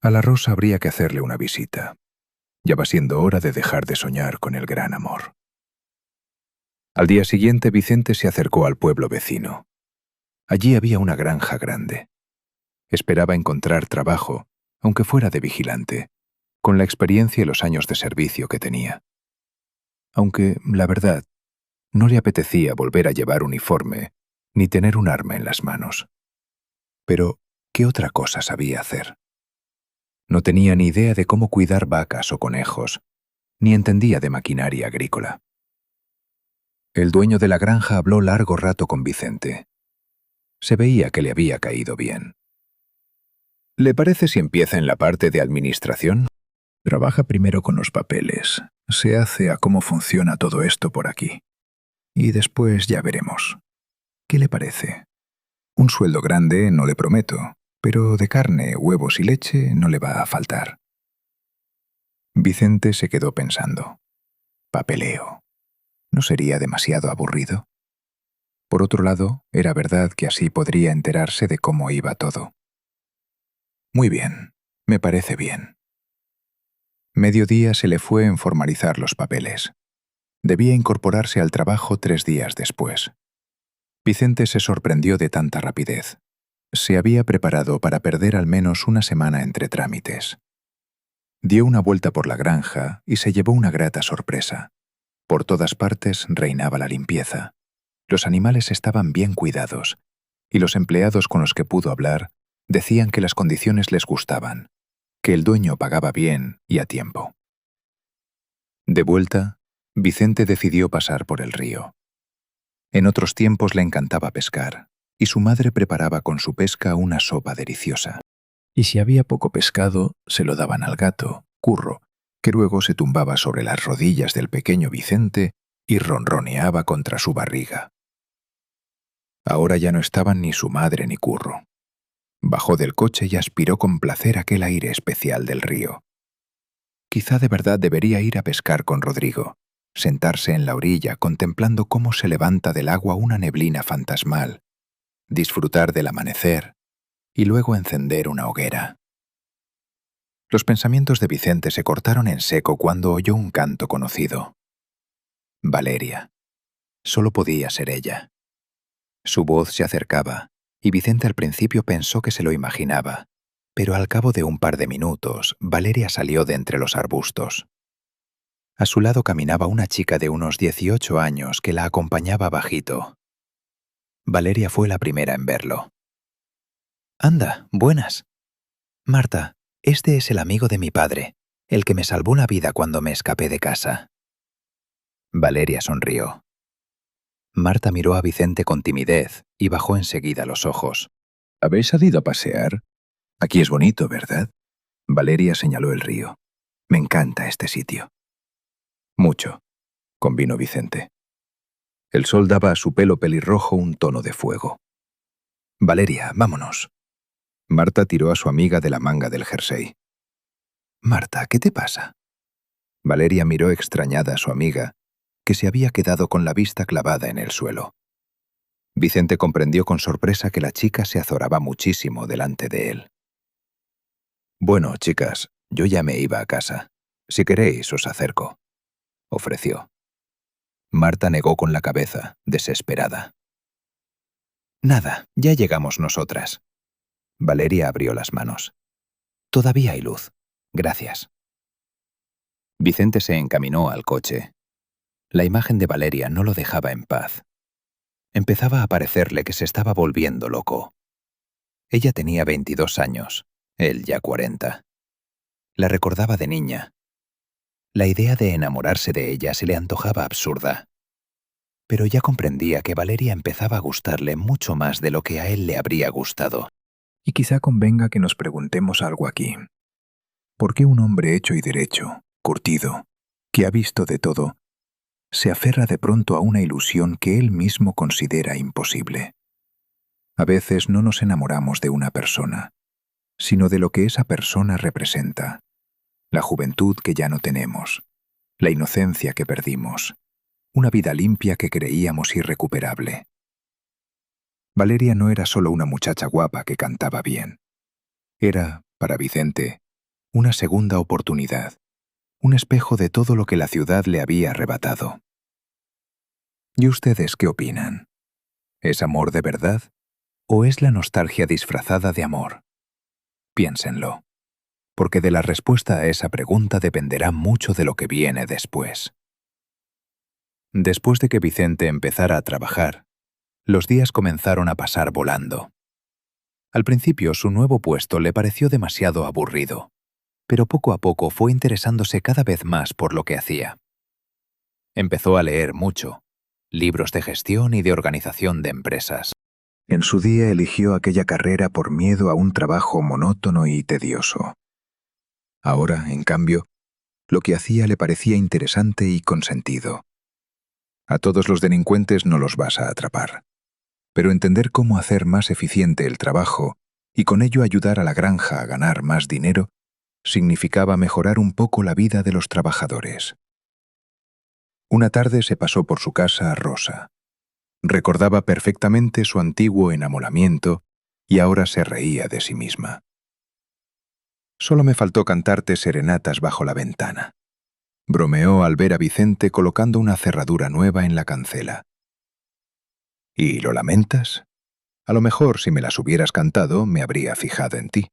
A la Rosa habría que hacerle una visita. Ya va siendo hora de dejar de soñar con el gran amor. Al día siguiente, Vicente se acercó al pueblo vecino. Allí había una granja grande. Esperaba encontrar trabajo, aunque fuera de vigilante, con la experiencia y los años de servicio que tenía. Aunque, la verdad, no le apetecía volver a llevar uniforme ni tener un arma en las manos. Pero, ¿qué otra cosa sabía hacer? No tenía ni idea de cómo cuidar vacas o conejos, ni entendía de maquinaria agrícola. El dueño de la granja habló largo rato con Vicente. Se veía que le había caído bien. ¿Le parece si empieza en la parte de administración? Trabaja primero con los papeles. Se hace a cómo funciona todo esto por aquí. Y después ya veremos. ¿Qué le parece? Un sueldo grande no le prometo, pero de carne, huevos y leche no le va a faltar. Vicente se quedó pensando. Papeleo. ¿No sería demasiado aburrido? Por otro lado, era verdad que así podría enterarse de cómo iba todo. Muy bien, me parece bien. Mediodía se le fue en formalizar los papeles. Debía incorporarse al trabajo 3 días después. Vicente se sorprendió de tanta rapidez. Se había preparado para perder al menos una semana entre trámites. Dio una vuelta por la granja y se llevó una grata sorpresa. Por todas partes reinaba la limpieza. Los animales estaban bien cuidados, y los empleados con los que pudo hablar decían que las condiciones les gustaban, que el dueño pagaba bien y a tiempo. De vuelta, Vicente decidió pasar por el río. En otros tiempos le encantaba pescar, y su madre preparaba con su pesca una sopa deliciosa. Y si había poco pescado, se lo daban al gato, Curro, que luego se tumbaba sobre las rodillas del pequeño Vicente y ronroneaba contra su barriga. Ahora ya no estaban ni su madre ni Curro. Bajó del coche y aspiró con placer aquel aire especial del río. Quizá de verdad debería ir a pescar con Rodrigo, sentarse en la orilla contemplando cómo se levanta del agua una neblina fantasmal, disfrutar del amanecer y luego encender una hoguera. Los pensamientos de Vicente se cortaron en seco cuando oyó un canto conocido. Valeria. Solo podía ser ella. Su voz se acercaba, y Vicente al principio pensó que se lo imaginaba, pero al cabo de un par de minutos, Valeria salió de entre los arbustos. A su lado caminaba una chica de unos 18 años que la acompañaba bajito. Valeria fue la primera en verlo. «Anda, buenas. Marta, este es el amigo de mi padre, el que me salvó la vida cuando me escapé de casa». Valeria sonrió. Marta miró a Vicente con timidez y bajó enseguida los ojos. ¿Habéis salido a pasear? Aquí es bonito, ¿verdad? Valeria señaló el río. Me encanta este sitio. Mucho, convino Vicente. El sol daba a su pelo pelirrojo un tono de fuego. Valeria, vámonos. Marta tiró a su amiga de la manga del jersey. Marta, ¿qué te pasa? Valeria miró extrañada a su amiga, que se había quedado con la vista clavada en el suelo. Vicente comprendió con sorpresa que la chica se azoraba muchísimo delante de él. «Bueno, chicas, yo ya me iba a casa. Si queréis, os acerco», ofreció. Marta negó con la cabeza, desesperada. «Nada, ya llegamos nosotras». Valeria abrió las manos. «Todavía hay luz. Gracias». Vicente se encaminó al coche. La imagen de Valeria no lo dejaba en paz. Empezaba a parecerle que se estaba volviendo loco. Ella tenía 22 años, él ya 40. La recordaba de niña. La idea de enamorarse de ella se le antojaba absurda. Pero ya comprendía que Valeria empezaba a gustarle mucho más de lo que a él le habría gustado. Y quizá convenga que nos preguntemos algo aquí. ¿Por qué un hombre hecho y derecho, curtido, que ha visto de todo, se aferra de pronto a una ilusión que él mismo considera imposible? A veces no nos enamoramos de una persona, sino de lo que esa persona representa, la juventud que ya no tenemos, la inocencia que perdimos, una vida limpia que creíamos irrecuperable. Valeria no era solo una muchacha guapa que cantaba bien. Era, para Vicente, una segunda oportunidad, un espejo de todo lo que la ciudad le había arrebatado. ¿Y ustedes qué opinan? ¿Es amor de verdad o es la nostalgia disfrazada de amor? Piénsenlo, porque de la respuesta a esa pregunta dependerá mucho de lo que viene después. Después de que Vicente empezara a trabajar, los días comenzaron a pasar volando. Al principio su nuevo puesto le pareció demasiado aburrido, pero poco a poco fue interesándose cada vez más por lo que hacía. Empezó a leer mucho, libros de gestión y de organización de empresas. En su día eligió aquella carrera por miedo a un trabajo monótono y tedioso. Ahora, en cambio, lo que hacía le parecía interesante y con sentido. A todos los delincuentes no los vas a atrapar, pero entender cómo hacer más eficiente el trabajo y con ello ayudar a la granja a ganar más dinero significaba mejorar un poco la vida de los trabajadores. Una tarde se pasó por su casa a Rosa. Recordaba perfectamente su antiguo enamoramiento y ahora se reía de sí misma. «Solo me faltó cantarte serenatas bajo la ventana», bromeó al ver a Vicente colocando una cerradura nueva en la cancela. «¿Y lo lamentas? A lo mejor si me las hubieras cantado me habría fijado en ti».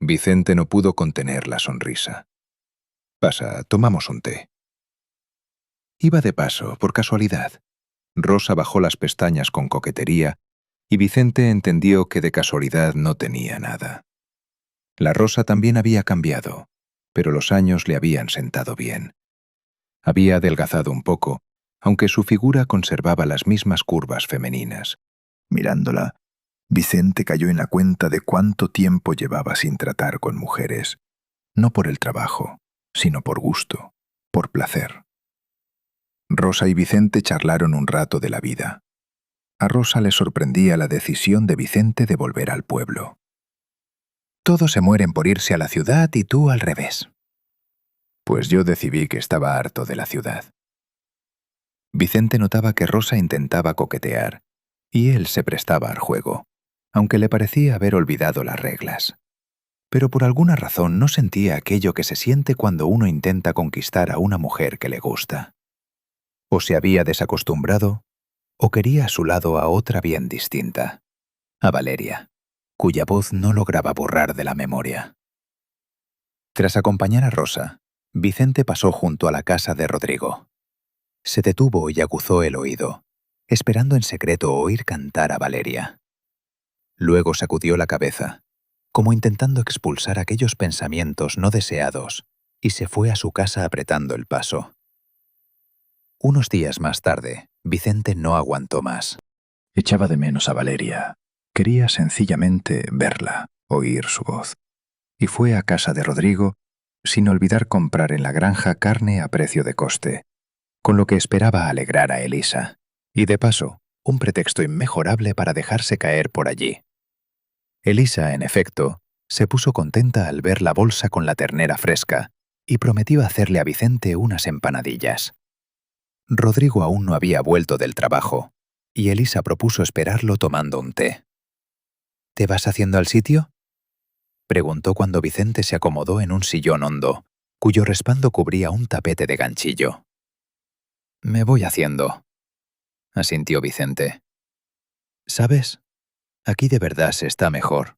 Vicente no pudo contener la sonrisa. «Pasa, tomamos un té». «Iba de paso, por casualidad. Rosa bajó las pestañas con coquetería y Vicente entendió que de casualidad no tenía nada. La Rosa también había cambiado, pero los años le habían sentado bien. Había adelgazado un poco, aunque su figura conservaba las mismas curvas femeninas. Mirándola, Vicente cayó en la cuenta de cuánto tiempo llevaba sin tratar con mujeres, no por el trabajo, sino por gusto, por placer. Rosa y Vicente charlaron un rato de la vida. A Rosa le sorprendía la decisión de Vicente de volver al pueblo. Todos se mueren por irse a la ciudad y tú al revés. Pues yo decidí que estaba harto de la ciudad. Vicente notaba que Rosa intentaba coquetear, y él se prestaba al juego, aunque le parecía haber olvidado las reglas. Pero por alguna razón no sentía aquello que se siente cuando uno intenta conquistar a una mujer que le gusta. O se había desacostumbrado, o quería a su lado a otra bien distinta, a Valeria, cuya voz no lograba borrar de la memoria. Tras acompañar a Rosa, Vicente pasó junto a la casa de Rodrigo. Se detuvo y aguzó el oído, esperando en secreto oír cantar a Valeria. Luego sacudió la cabeza, como intentando expulsar aquellos pensamientos no deseados, y se fue a su casa apretando el paso. Unos días más tarde, Vicente no aguantó más. Echaba de menos a Valeria. Quería sencillamente verla, oír su voz. Y fue a casa de Rodrigo, sin olvidar comprar en la granja carne a precio de coste, con lo que esperaba alegrar a Elisa, y de paso, un pretexto inmejorable para dejarse caer por allí. Elisa, en efecto, se puso contenta al ver la bolsa con la ternera fresca y prometió hacerle a Vicente unas empanadillas. Rodrigo aún no había vuelto del trabajo, y Elisa propuso esperarlo tomando un té. ¿Te vas haciendo al sitio?, preguntó cuando Vicente se acomodó en un sillón hondo, cuyo respaldo cubría un tapete de ganchillo. «Me voy haciendo», asintió Vicente. «¿Sabes? Aquí de verdad se está mejor.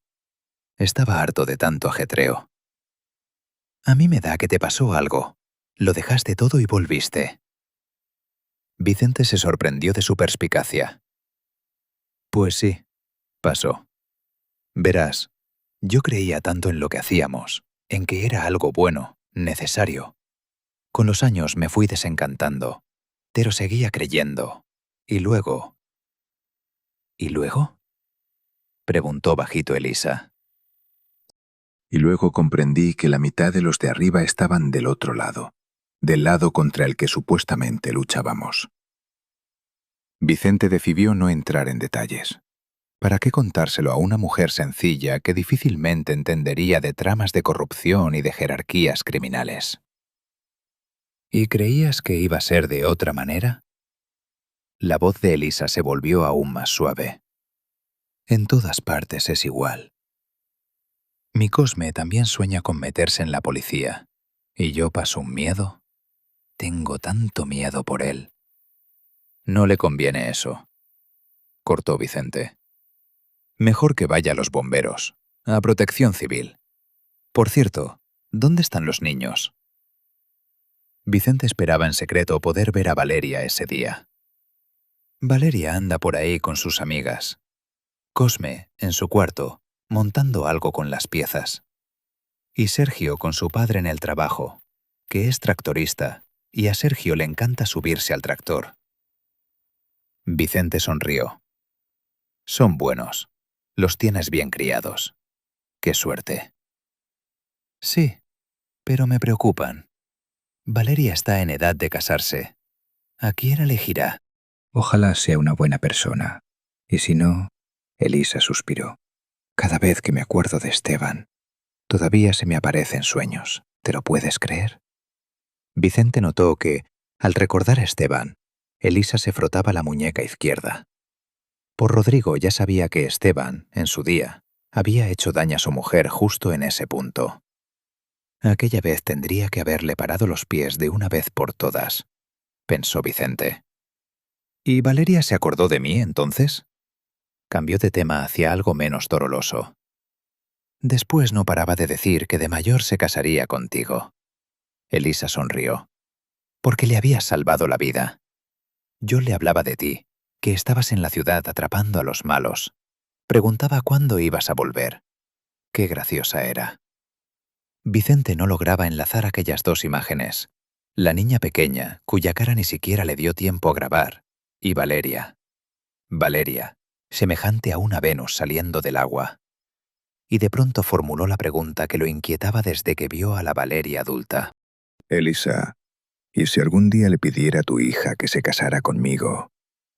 Estaba harto de tanto ajetreo». «A mí me da que te pasó algo. Lo dejaste todo y volviste». Vicente se sorprendió de su perspicacia. «Pues sí, pasó. Verás, yo creía tanto en lo que hacíamos, en que era algo bueno, necesario. Con los años me fui desencantando, pero seguía creyendo. Y luego... ¿Y luego?», preguntó bajito Elisa. Y luego comprendí que la mitad de los de arriba estaban del otro lado, del lado contra el que supuestamente luchábamos. Vicente decidió no entrar en detalles. ¿Para qué contárselo a una mujer sencilla que difícilmente entendería de tramas de corrupción y de jerarquías criminales? ¿Y creías que iba a ser de otra manera? La voz de Elisa se volvió aún más suave. En todas partes es igual. Mi Cosme también sueña con meterse en la policía, y yo paso un miedo. Tengo tanto miedo por él. No le conviene eso, cortó Vicente. Mejor que vaya a los bomberos, a Protección Civil. Por cierto, ¿dónde están los niños? Vicente esperaba en secreto poder ver a Valeria ese día. Valeria anda por ahí con sus amigas. Cosme, en su cuarto, montando algo con las piezas. Y Sergio con su padre en el trabajo, que es tractorista, y a Sergio le encanta subirse al tractor. Vicente sonrió. Son buenos. Los tienes bien criados. ¡Qué suerte! Sí, pero me preocupan. Valeria está en edad de casarse. ¿A quién elegirá? Ojalá sea una buena persona. Y si no, Elisa suspiró. Cada vez que me acuerdo de Esteban, todavía se me aparecen sueños. ¿Te lo puedes creer? Vicente notó que, al recordar a Esteban, Elisa se frotaba la muñeca izquierda. Por Rodrigo ya sabía que Esteban, en su día, había hecho daño a su mujer justo en ese punto. Aquella vez tendría que haberle parado los pies de una vez por todas, pensó Vicente. ¿Y Valeria se acordó de mí entonces? Cambió de tema hacia algo menos doloroso. Después no paraba de decir que de mayor se casaría contigo. Elisa sonrió. Porque le habías salvado la vida. Yo le hablaba de ti, que estabas en la ciudad atrapando a los malos. Preguntaba cuándo ibas a volver. Qué graciosa era. Vicente no lograba enlazar aquellas dos imágenes. La niña pequeña, cuya cara ni siquiera le dio tiempo a grabar, y Valeria. Valeria, semejante a una Venus saliendo del agua. Y de pronto formuló la pregunta que lo inquietaba desde que vio a la Valeria adulta. Elisa, ¿y si algún día le pidiera a tu hija que se casara conmigo,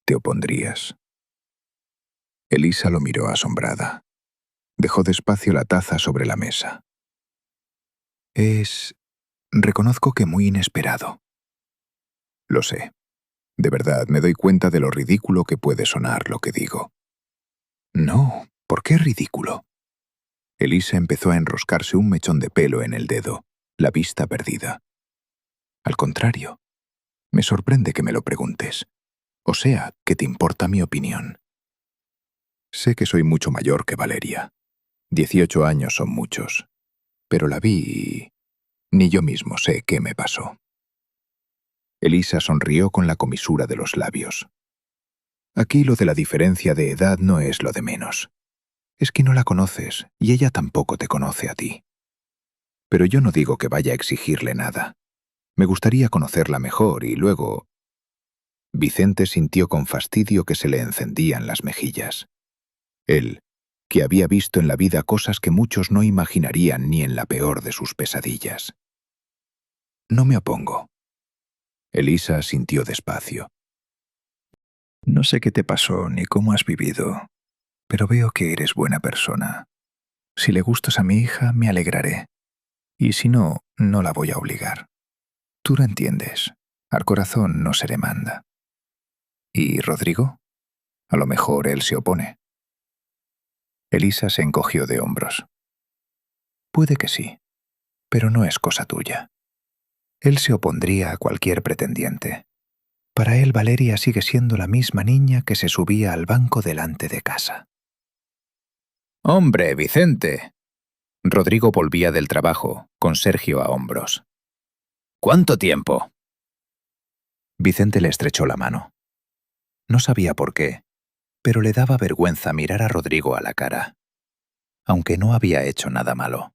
te opondrías? Elisa lo miró asombrada. Dejó despacio la taza sobre la mesa. Reconozco que muy inesperado. Lo sé. De verdad, me doy cuenta de lo ridículo que puede sonar lo que digo. No, ¿por qué ridículo? Elisa empezó a enroscarse un mechón de pelo en el dedo, la vista perdida. Al contrario, me sorprende que me lo preguntes. O sea, que te importa mi opinión. Sé que soy mucho mayor que Valeria. 18 años son muchos. Pero la vi y ni yo mismo sé qué me pasó. Elisa sonrió con la comisura de los labios. Aquí lo de la diferencia de edad no es lo de menos. Es que no la conoces y ella tampoco te conoce a ti. Pero yo no digo que vaya a exigirle nada. Me gustaría conocerla mejor y luego... Vicente sintió con fastidio que se le encendían las mejillas. Él, que había visto en la vida cosas que muchos no imaginarían ni en la peor de sus pesadillas. No me opongo. Elisa asintió despacio. No sé qué te pasó ni cómo has vivido, pero veo que eres buena persona. Si le gustas a mi hija, me alegraré. Y si no, no la voy a obligar. Tú lo entiendes. Al corazón no se le manda. ¿Y Rodrigo? A lo mejor él se opone. Elisa se encogió de hombros. Puede que sí, pero no es cosa tuya. Él se opondría a cualquier pretendiente. Para él Valeria sigue siendo la misma niña que se subía al banco delante de casa. ¡Hombre, Vicente! Rodrigo volvía del trabajo, con Sergio a hombros. ¿Cuánto tiempo? Vicente le estrechó la mano. No sabía por qué, pero le daba vergüenza mirar a Rodrigo a la cara, aunque no había hecho nada malo.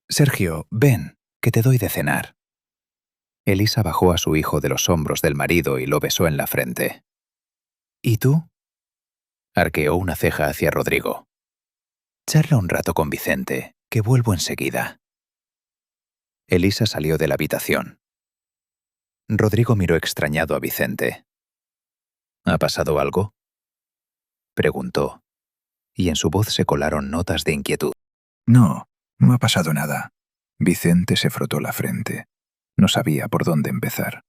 Sergio, ven, que te doy de cenar. Elisa bajó a su hijo de los hombros del marido y lo besó en la frente. ¿Y tú? Arqueó una ceja hacia Rodrigo. Charla un rato con Vicente, que vuelvo enseguida. Elisa salió de la habitación. Rodrigo miró extrañado a Vicente. ¿Ha pasado algo?, preguntó, y en su voz se colaron notas de inquietud. No, no ha pasado nada. Vicente se frotó la frente. No sabía por dónde empezar.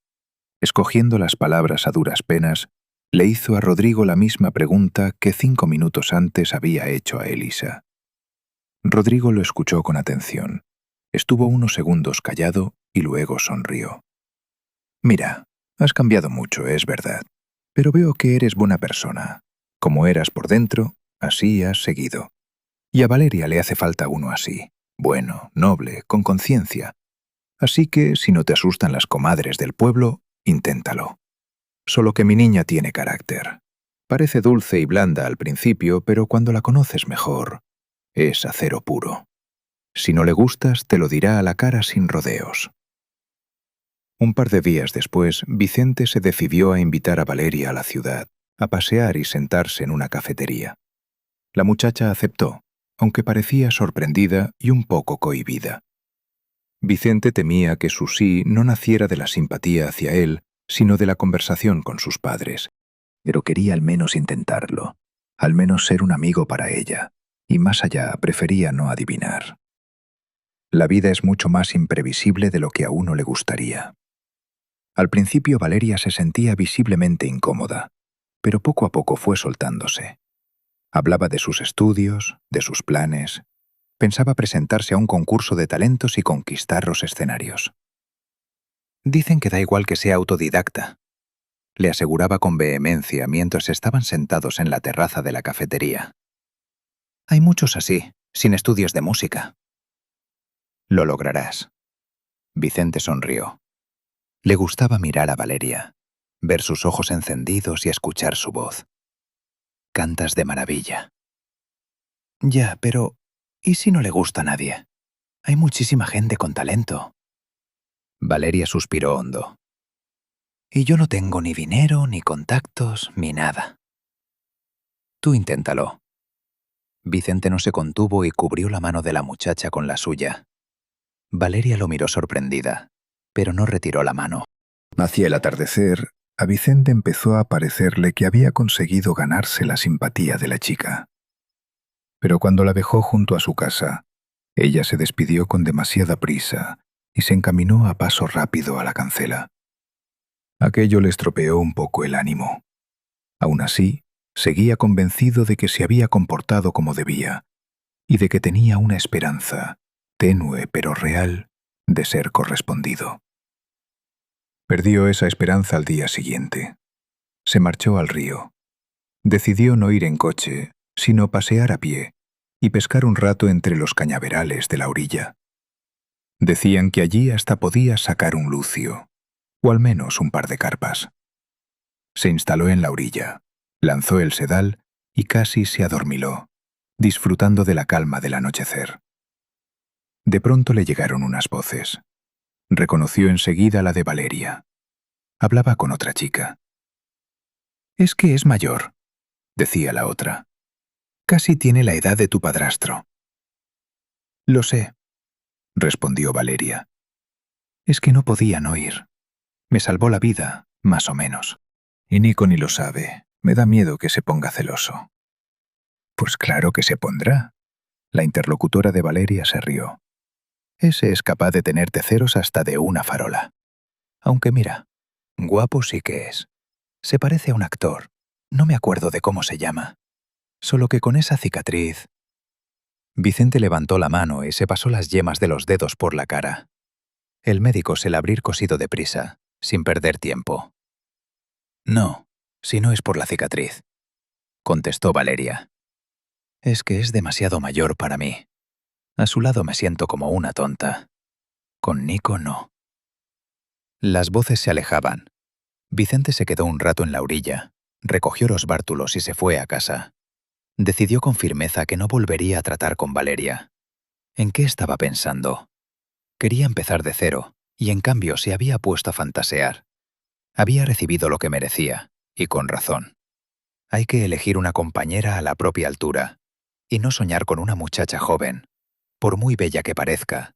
Escogiendo las palabras a duras penas, le hizo a Rodrigo la misma pregunta que 5 minutos antes había hecho a Elisa. Rodrigo lo escuchó con atención. Estuvo unos segundos callado y luego sonrió. Mira, has cambiado mucho, es verdad, pero veo que eres buena persona. Como eras por dentro, así has seguido. Y a Valeria le hace falta uno así, bueno, noble, con conciencia. Así que, si no te asustan las comadres del pueblo, inténtalo. Solo que mi niña tiene carácter. Parece dulce y blanda al principio, pero cuando la conoces mejor, es acero puro. Si no le gustas, te lo dirá a la cara sin rodeos. Un par de días después, Vicente se decidió a invitar a Valeria a la ciudad, a pasear y sentarse en una cafetería. La muchacha aceptó, aunque parecía sorprendida y un poco cohibida. Vicente temía que su sí no naciera de la simpatía hacia él, sino de la conversación con sus padres. Pero quería al menos intentarlo, al menos ser un amigo para ella, y más allá prefería no adivinar. La vida es mucho más imprevisible de lo que a uno le gustaría. Al principio Valeria se sentía visiblemente incómoda, pero poco a poco fue soltándose. Hablaba de sus estudios, de sus planes. Pensaba presentarse a un concurso de talentos y conquistar los escenarios. Dicen que da igual que sea autodidacta, le aseguraba con vehemencia mientras estaban sentados en la terraza de la cafetería. Hay muchos así, sin estudios de música. Lo lograrás. Vicente sonrió. Le gustaba mirar a Valeria. ver sus ojos encendidos y escuchar su voz. Cantas de maravilla. Ya, pero ¿y si no le gusta a nadie? Hay muchísima gente con talento. Valeria suspiró hondo. Y yo no tengo ni dinero, ni contactos, ni nada. Tú inténtalo. Vicente no se contuvo y cubrió la mano de la muchacha con la suya. Valeria lo miró sorprendida, pero no retiró la mano. Hacia el atardecer, a Vicente empezó a parecerle que había conseguido ganarse la simpatía de la chica. Pero cuando la dejó junto a su casa, ella se despidió con demasiada prisa y se encaminó a paso rápido a la cancela. Aquello le estropeó un poco el ánimo. Aún así, seguía convencido de que se había comportado como debía y de que tenía una esperanza, tenue pero real, de ser correspondido. Perdió esa esperanza al día siguiente. Se marchó al río. Decidió no ir en coche, sino pasear a pie y pescar un rato entre los cañaverales de la orilla. Decían que allí hasta podía sacar un lucio, o al menos un par de carpas. Se instaló en la orilla, lanzó el sedal y casi se adormiló, disfrutando de la calma del anochecer. De pronto le llegaron unas voces. Reconoció enseguida la de Valeria. Hablaba con otra chica. «Es que es mayor», decía la otra. «Casi tiene la edad de tu padrastro». «Lo sé», respondió Valeria. «Es que no podía no ir. Me salvó la vida, más o menos. Y Nico ni lo sabe. Me da miedo que se ponga celoso». «Pues claro que se pondrá». La interlocutora de Valeria se rió. «Ese es capaz de tenerte celos hasta de una farola. Aunque mira, guapo sí que es. Se parece a un actor. No me acuerdo de cómo se llama. Solo que con esa cicatriz». Vicente levantó la mano y se pasó las yemas de los dedos por la cara. El médico se la habría cosido deprisa, sin perder tiempo. «No, si no es por la cicatriz», contestó Valeria. «Es que es demasiado mayor para mí. A su lado me siento como una tonta. Con Nico no». Las voces se alejaban. Vicente se quedó un rato en la orilla, recogió los bártulos y se fue a casa. Decidió con firmeza que no volvería a tratar con Valeria. ¿En qué estaba pensando? Quería empezar de cero, y en cambio se había puesto a fantasear. Había recibido lo que merecía, y con razón. Hay que elegir una compañera a la propia altura, y no soñar con una muchacha joven, por muy bella que parezca,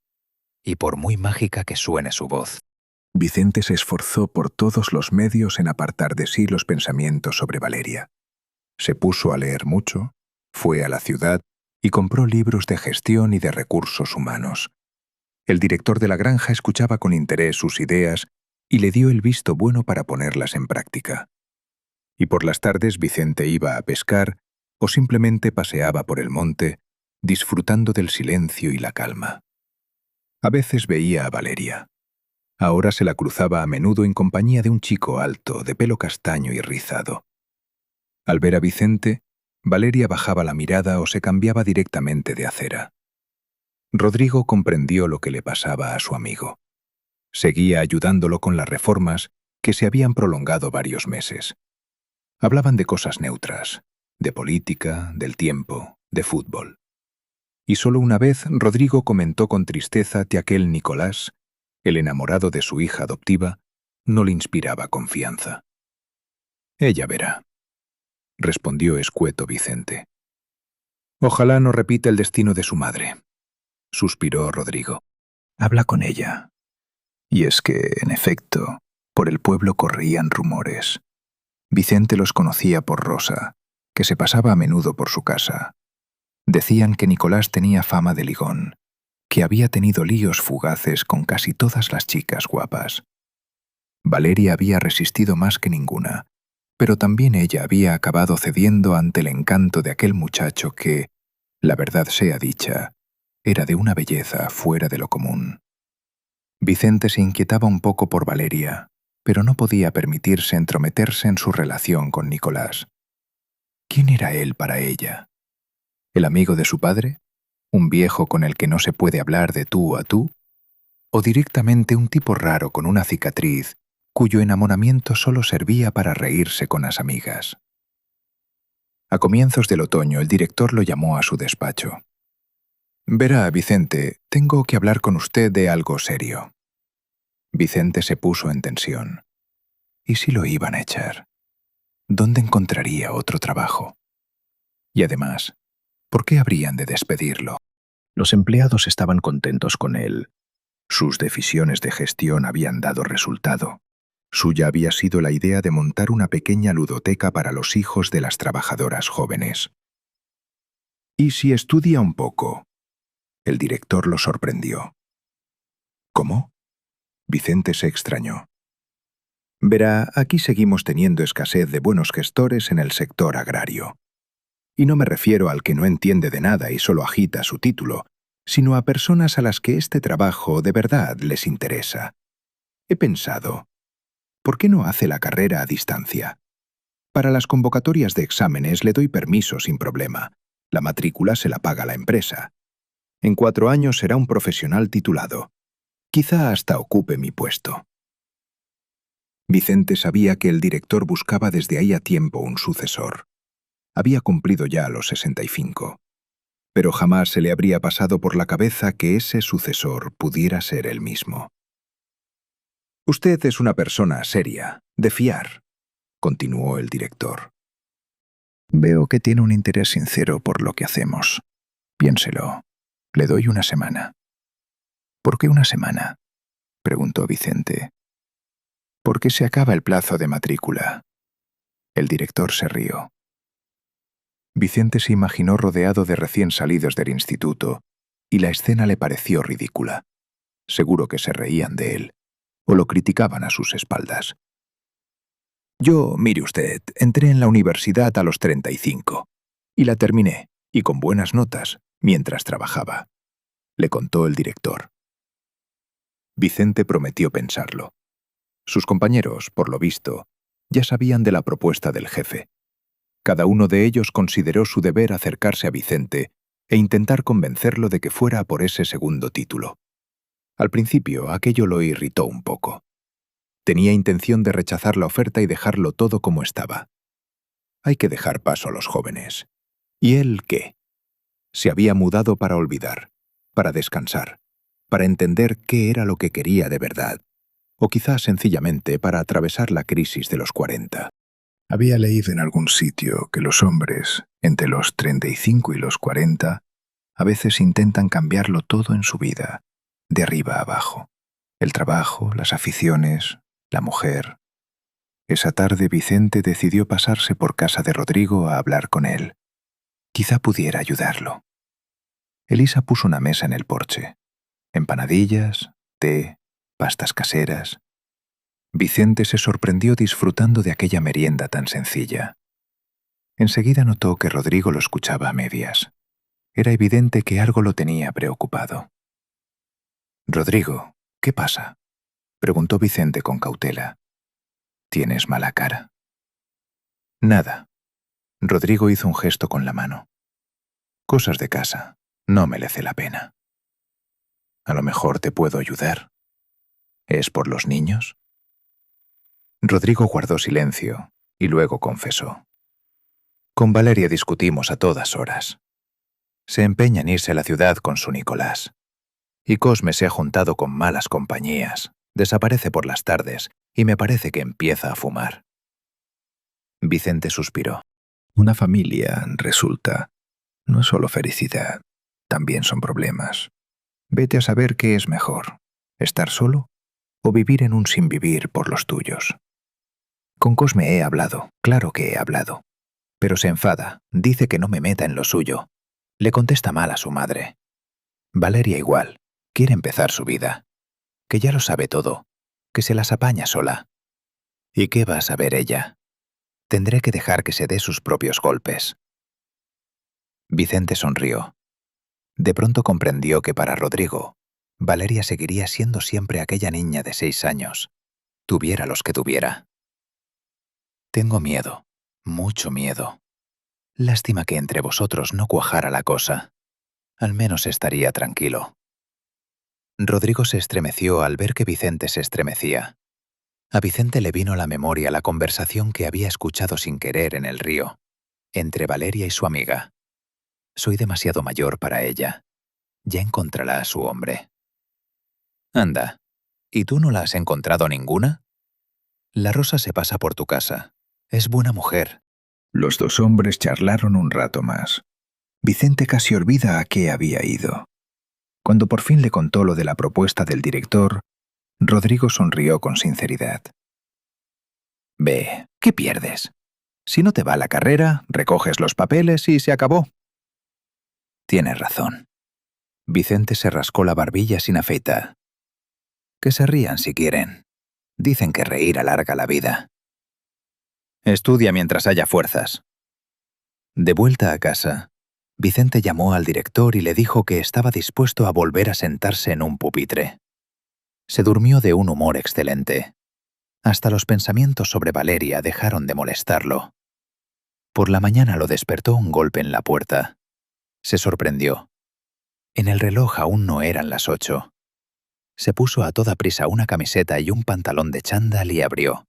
y por muy mágica que suene su voz. Vicente se esforzó por todos los medios en apartar de sí los pensamientos sobre Valeria. Se puso a leer mucho, fue a la ciudad y compró libros de gestión y de recursos humanos. El director de la granja escuchaba con interés sus ideas y le dio el visto bueno para ponerlas en práctica. Y por las tardes Vicente iba a pescar o simplemente paseaba por el monte, disfrutando del silencio y la calma. A veces veía a Valeria. Ahora se la cruzaba a menudo en compañía de un chico alto, de pelo castaño y rizado. Al ver a Vicente, Valeria bajaba la mirada o se cambiaba directamente de acera. Rodrigo comprendió lo que le pasaba a su amigo. Seguía ayudándolo con las reformas que se habían prolongado varios meses. Hablaban de cosas neutras, de política, del tiempo, de fútbol. Y solo una vez Rodrigo comentó con tristeza que aquel Nicolás, el enamorado de su hija adoptiva, no le inspiraba confianza. «Ella verá», respondió escueto Vicente. «Ojalá no repita el destino de su madre», suspiró Rodrigo. «Habla con ella». Y es que, en efecto, por el pueblo corrían rumores. Vicente los conocía por Rosa, que se pasaba a menudo por su casa. Decían que Nicolás tenía fama de ligón, que había tenido líos fugaces con casi todas las chicas guapas. Valeria había resistido más que ninguna, pero también ella había acabado cediendo ante el encanto de aquel muchacho que, la verdad sea dicha, era de una belleza fuera de lo común. Vicente se inquietaba un poco por Valeria, pero no podía permitirse entrometerse en su relación con Nicolás. ¿Quién era él para ella? ¿El amigo de su padre? ¿Un viejo con el que no se puede hablar de tú a tú? ¿O directamente un tipo raro con una cicatriz, cuyo enamoramiento solo servía para reírse con las amigas. A comienzos del otoño, el director lo llamó a su despacho. «Verá, Vicente, tengo que hablar con usted de algo serio». Vicente se puso en tensión. ¿Y si lo iban a echar? ¿Dónde encontraría otro trabajo? Y además, ¿por qué habrían de despedirlo? Los empleados estaban contentos con él. Sus decisiones de gestión habían dado resultado. Suya había sido la idea de montar una pequeña ludoteca para los hijos de las trabajadoras jóvenes. «¿Y si estudia un poco?» El director lo sorprendió. «¿Cómo?» Vicente se extrañó. «Verá, aquí seguimos teniendo escasez de buenos gestores en el sector agrario. Y no me refiero al que no entiende de nada y solo agita su título, sino a personas a las que este trabajo de verdad les interesa. He pensado, ¿por qué no hace la carrera a distancia? Para las convocatorias de exámenes le doy permiso sin problema. La matrícula se la paga la empresa. En 4 años será un profesional titulado. Quizá hasta ocupe mi puesto». Vicente sabía que el director buscaba desde hacía tiempo un sucesor. Había cumplido ya los 65. Pero jamás se le habría pasado por la cabeza que ese sucesor pudiera ser él mismo. «Usted es una persona seria, de fiar», continuó el director. «Veo que tiene un interés sincero por lo que hacemos. Piénselo. Le doy una semana». «¿Por qué una semana?», preguntó Vicente. «Porque se acaba el plazo de matrícula». El director se rió. Vicente se imaginó rodeado de recién salidos del instituto, y la escena le pareció ridícula. Seguro que se reían de él, o lo criticaban a sus espaldas. «Yo, mire usted, entré en la universidad a los 35, y la terminé, y con buenas notas, mientras trabajaba», le contó el director. Vicente prometió pensarlo. Sus compañeros, por lo visto, ya sabían de la propuesta del jefe. Cada uno de ellos consideró su deber acercarse a Vicente e intentar convencerlo de que fuera por ese segundo título. Al principio, aquello lo irritó un poco. Tenía intención de rechazar la oferta y dejarlo todo como estaba. Hay que dejar paso a los jóvenes. ¿Y él qué? Se había mudado para olvidar, para descansar, para entender qué era lo que quería de verdad, o quizás sencillamente para atravesar la crisis de los 40. Había leído en algún sitio que los hombres, entre los 35 y los 40, a veces intentan cambiarlo todo en su vida, de arriba a abajo. El trabajo, las aficiones, la mujer. Esa tarde Vicente decidió pasarse por casa de Rodrigo a hablar con él. Quizá pudiera ayudarlo. Elisa puso una mesa en el porche. Empanadillas, té, pastas caseras. Vicente se sorprendió disfrutando de aquella merienda tan sencilla. Enseguida notó que Rodrigo lo escuchaba a medias. Era evidente que algo lo tenía preocupado. «Rodrigo, ¿qué pasa?», preguntó Vicente con cautela. «¿Tienes mala cara?». «Nada». Rodrigo hizo un gesto con la mano. «Cosas de casa. No merece la pena». «A lo mejor te puedo ayudar. ¿Es por los niños?». Rodrigo guardó silencio y luego confesó. «Con Valeria discutimos a todas horas. Se empeña en irse a la ciudad con su Nicolás. Y Cosme se ha juntado con malas compañías, desaparece por las tardes y me parece que empieza a fumar». Vicente suspiró. «Una familia, resulta, no es solo felicidad, también son problemas. Vete a saber qué es mejor, estar solo o vivir en un sinvivir por los tuyos». «Con Cosme he hablado, claro que he hablado. Pero se enfada, dice que no me meta en lo suyo. Le contesta mal a su madre. Valeria igual, quiere empezar su vida. Que ya lo sabe todo, que se las apaña sola. ¿Y qué va a saber ella? Tendré que dejar que se dé sus propios golpes». Vicente sonrió. De pronto comprendió que para Rodrigo, Valeria seguiría siendo siempre aquella niña de 6 años, tuviera los que tuviera. «Tengo miedo, mucho miedo. Lástima que entre vosotros no cuajara la cosa. Al menos estaría tranquilo». Rodrigo se estremeció al ver que Vicente se estremecía. A Vicente le vino a la memoria la conversación que había escuchado sin querer en el río, entre Valeria y su amiga. Soy demasiado mayor para ella. Ya encontrará a su hombre. Anda, ¿y tú no la has encontrado ninguna? La Rosa se pasa por tu casa. Es buena mujer. Los dos hombres charlaron un rato más. Vicente casi olvida a qué había ido. Cuando por fin le contó lo de la propuesta del director, Rodrigo sonrió con sinceridad. Ve, ¿qué pierdes? Si no te va la carrera, recoges los papeles y se acabó. Tienes razón. Vicente se rascó la barbilla sin afeitar. Que se rían si quieren. Dicen que reír alarga la vida. Estudia mientras haya fuerzas. De vuelta a casa, Vicente llamó al director y le dijo que estaba dispuesto a volver a sentarse en un pupitre. Se durmió de un humor excelente. Hasta los pensamientos sobre Valeria dejaron de molestarlo. Por la mañana lo despertó un golpe en la puerta. Se sorprendió. En el reloj aún no eran las 8. Se puso a toda prisa una camiseta y un pantalón de chándal y abrió.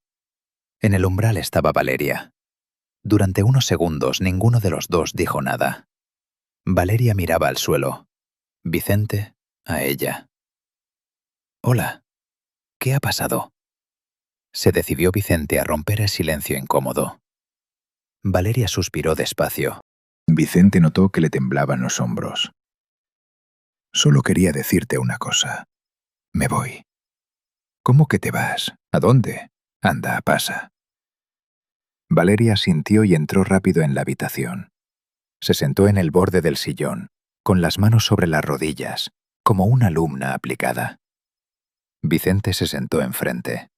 En el umbral estaba Valeria. Durante unos segundos ninguno de los dos dijo nada. Valeria miraba al suelo. Vicente, a ella. «Hola. ¿Qué ha pasado?» Se decidió Vicente a romper el silencio incómodo. Valeria suspiró despacio. Vicente notó que le temblaban los hombros. Solo quería decirte una cosa. Me voy. ¿Cómo que te vas? ¿A dónde? Anda, pasa. Valeria asintió y entró rápido en la habitación. Se sentó en el borde del sillón, con las manos sobre las rodillas, como una alumna aplicada. Vicente se sentó enfrente.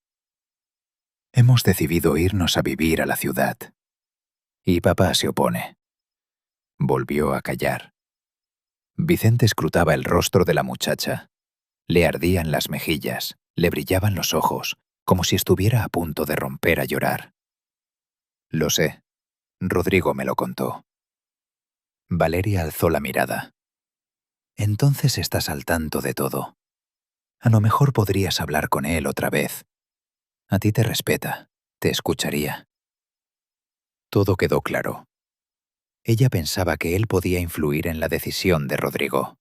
Hemos decidido irnos a vivir a la ciudad. Y papá se opone. Volvió a callar. Vicente escrutaba el rostro de la muchacha. Le ardían las mejillas, le brillaban los ojos, como si estuviera a punto de romper a llorar. Lo sé. Rodrigo me lo contó. Valeria alzó la mirada. Entonces estás al tanto de todo. A lo mejor podrías hablar con él otra vez. A ti te respeta, te escucharía. Todo quedó claro. Ella pensaba que él podía influir en la decisión de Rodrigo.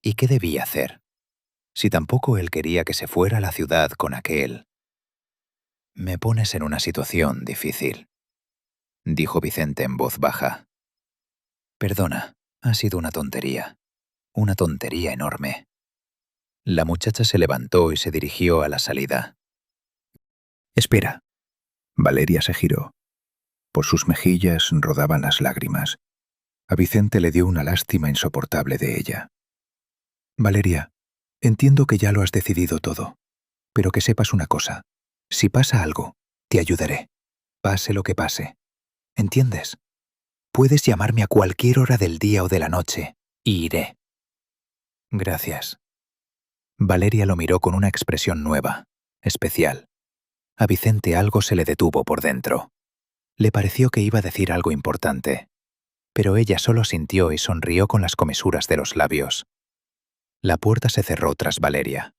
¿Y qué debía hacer? Si tampoco él quería que se fuera a la ciudad con aquel. Me pones en una situación difícil, dijo Vicente en voz baja. Perdona, ha sido una tontería enorme. La muchacha se levantó y se dirigió a la salida. Espera. Valeria se giró. Por sus mejillas rodaban las lágrimas. A Vicente le dio una lástima insoportable de ella. Valeria, entiendo que ya lo has decidido todo, pero que sepas una cosa. Si pasa algo, te ayudaré. Pase lo que pase. ¿Entiendes? Puedes llamarme a cualquier hora del día o de la noche, y iré. Gracias. Valeria lo miró con una expresión nueva, especial. A Vicente algo se le detuvo por dentro. Le pareció que iba a decir algo importante, pero ella solo sintió y sonrió con las comisuras de los labios. La puerta se cerró tras Valeria.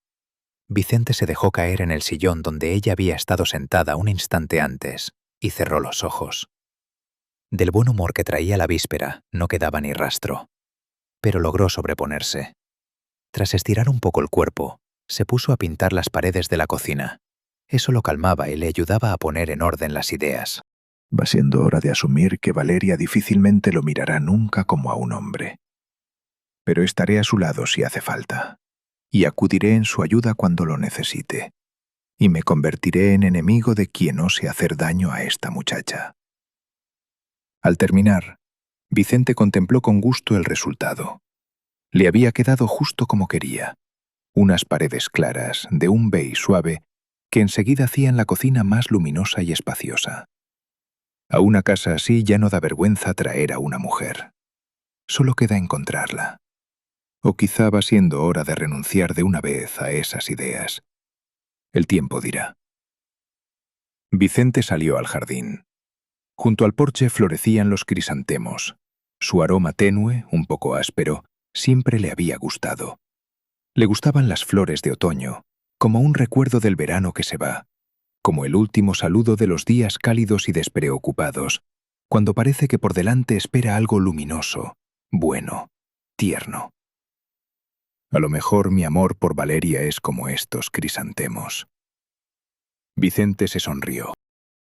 Vicente se dejó caer en el sillón donde ella había estado sentada un instante antes y cerró los ojos. Del buen humor que traía la víspera no quedaba ni rastro, pero logró sobreponerse. Tras estirar un poco el cuerpo, se puso a pintar las paredes de la cocina. Eso lo calmaba y le ayudaba a poner en orden las ideas. Va siendo hora de asumir que Valeria difícilmente lo mirará nunca como a un hombre. Pero estaré a su lado si hace falta, y acudiré en su ayuda cuando lo necesite, y me convertiré en enemigo de quien ose hacer daño a esta muchacha. Al terminar, Vicente contempló con gusto el resultado. Le había quedado justo como quería, unas paredes claras, de un beige suave, que enseguida hacían la cocina más luminosa y espaciosa. A una casa así ya no da vergüenza traer a una mujer. Solo queda encontrarla. O quizá va siendo hora de renunciar de una vez a esas ideas. El tiempo dirá. Vicente salió al jardín. Junto al porche florecían los crisantemos. Su aroma tenue, un poco áspero, siempre le había gustado. Le gustaban las flores de otoño, como un recuerdo del verano que se va, como el último saludo de los días cálidos y despreocupados, cuando parece que por delante espera algo luminoso, bueno, tierno. A lo mejor mi amor por Valeria es como estos crisantemos. Vicente se sonrió.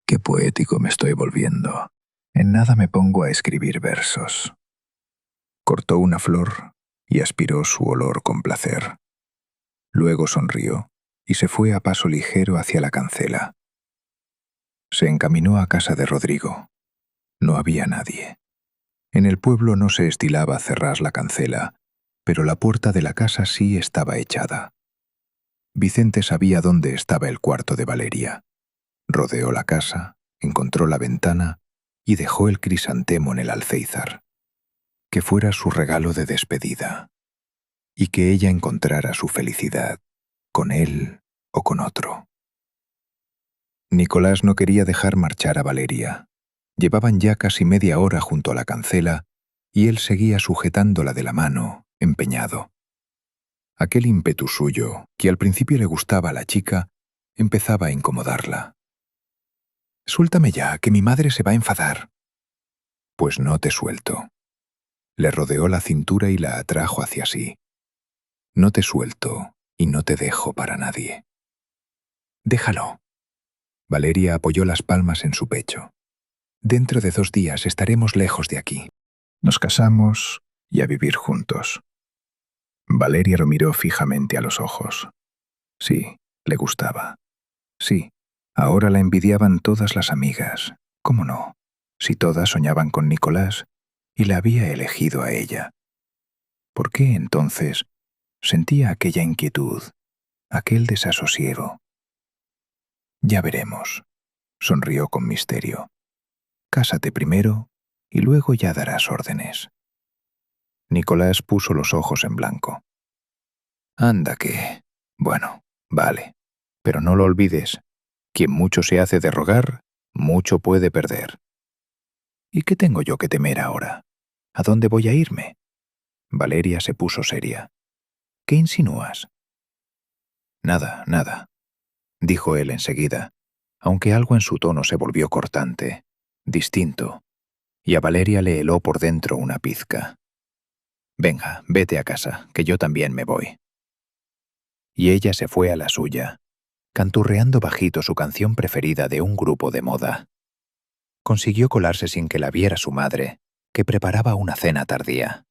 Qué poético me estoy volviendo. En nada me pongo a escribir versos. Cortó una flor y aspiró su olor con placer. Luego sonrió y se fue a paso ligero hacia la cancela. Se encaminó a casa de Rodrigo. No había nadie. En el pueblo no se estilaba cerrar la cancela, pero la puerta de la casa sí estaba echada. Vicente sabía dónde estaba el cuarto de Valeria. Rodeó la casa, encontró la ventana y dejó el crisantemo en el alféizar. Que fuera su regalo de despedida, y que ella encontrara su felicidad, con él o con otro. Nicolás no quería dejar marchar a Valeria. Llevaban ya casi media hora junto a la cancela y él seguía sujetándola de la mano, empeñado. Aquel ímpetu suyo, que al principio le gustaba a la chica, empezaba a incomodarla. «Suéltame ya, que mi madre se va a enfadar». «Pues no te suelto». Le rodeó la cintura y la atrajo hacia sí. «No te suelto y no te dejo para nadie». «Déjalo». Valeria apoyó las palmas en su pecho. «Dentro de 2 días estaremos lejos de aquí. Nos casamos y a vivir juntos». Valeria lo miró fijamente a los ojos. Sí, le gustaba. Sí, ahora la envidiaban todas las amigas. ¿Cómo no? Si todas soñaban con Nicolás y la había elegido a ella. ¿Por qué entonces sentía aquella inquietud, aquel desasosiego? «Ya veremos», sonrió con misterio. «Cásate primero y luego ya darás órdenes». Nicolás puso los ojos en blanco. «Anda que... Bueno, vale. Pero no lo olvides. Quien mucho se hace de rogar, mucho puede perder». «¿Y qué tengo yo que temer ahora? ¿A dónde voy a irme?» Valeria se puso seria. «¿Qué insinúas?» «Nada, nada», dijo él enseguida, aunque algo en su tono se volvió cortante, distinto, y a Valeria le heló por dentro una pizca. «Venga, vete a casa, que yo también me voy». Y ella se fue a la suya, canturreando bajito su canción preferida de un grupo de moda. Consiguió colarse sin que la viera su madre, que preparaba una cena tardía.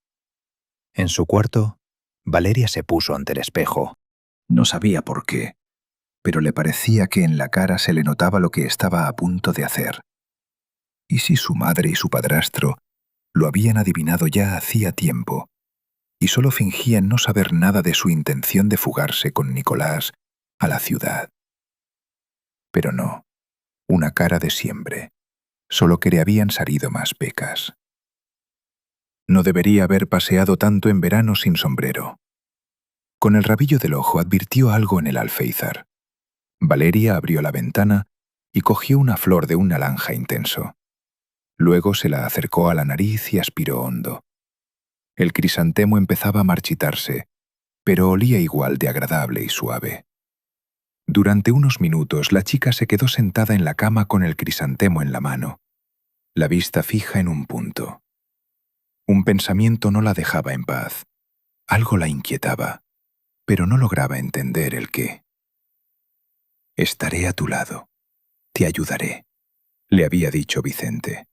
En su cuarto, Valeria se puso ante el espejo. No sabía por qué, pero le parecía que en la cara se le notaba lo que estaba a punto de hacer. ¿Y si su madre y su padrastro lo habían adivinado ya hacía tiempo, y solo fingían no saber nada de su intención de fugarse con Nicolás a la ciudad? Pero no, una cara de siempre, solo que le habían salido más pecas. No debería haber paseado tanto en verano sin sombrero. Con el rabillo del ojo advirtió algo en el alféizar. Valeria abrió la ventana y cogió una flor de un naranja intenso. Luego se la acercó a la nariz y aspiró hondo. El crisantemo empezaba a marchitarse, pero olía igual de agradable y suave. Durante unos minutos la chica se quedó sentada en la cama con el crisantemo en la mano, la vista fija en un punto. Un pensamiento no la dejaba en paz. Algo la inquietaba, pero no lograba entender el qué. «Estaré a tu lado. Te ayudaré», le había dicho Vicente.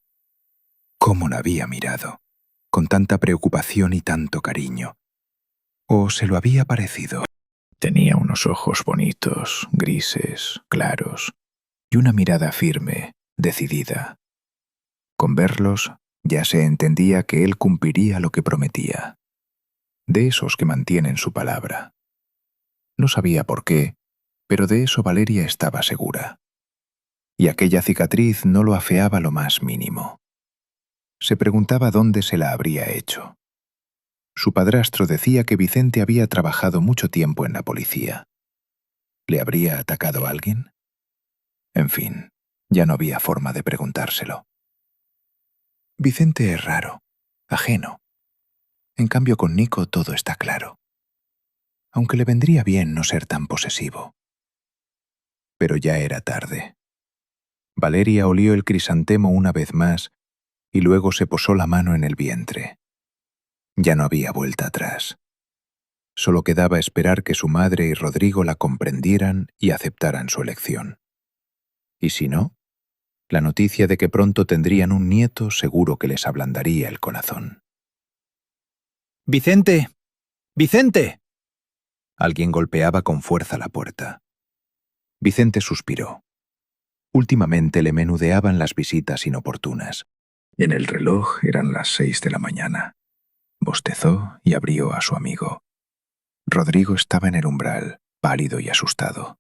¿Cómo la había mirado? Con tanta preocupación y tanto cariño. ¿O se lo había parecido? Tenía unos ojos bonitos, grises, claros, y una mirada firme, decidida. Con verlos, ya se entendía que él cumpliría lo que prometía. De esos que mantienen su palabra. No sabía por qué, pero de eso Valeria estaba segura. Y aquella cicatriz no lo afeaba lo más mínimo. Se preguntaba dónde se la habría hecho. Su padrastro decía que Vicente había trabajado mucho tiempo en la policía. ¿Le habría atacado alguien? En fin, ya no había forma de preguntárselo. Vicente es raro, ajeno. En cambio con Nico todo está claro. Aunque le vendría bien no ser tan posesivo. pero ya era tarde. Valeria olió el crisantemo una vez más y luego se posó la mano en el vientre. Ya no había vuelta atrás. Solo quedaba esperar que su madre y Rodrigo la comprendieran y aceptaran su elección. Y si no, la noticia de que pronto tendrían un nieto seguro que les ablandaría el corazón. ¡Vicente! ¡Vicente! Alguien golpeaba con fuerza la puerta. Vicente suspiró. Últimamente le menudeaban las visitas inoportunas. En el reloj eran las 6 de la mañana. Bostezó y abrió a su amigo. Rodrigo estaba en el umbral, pálido y asustado.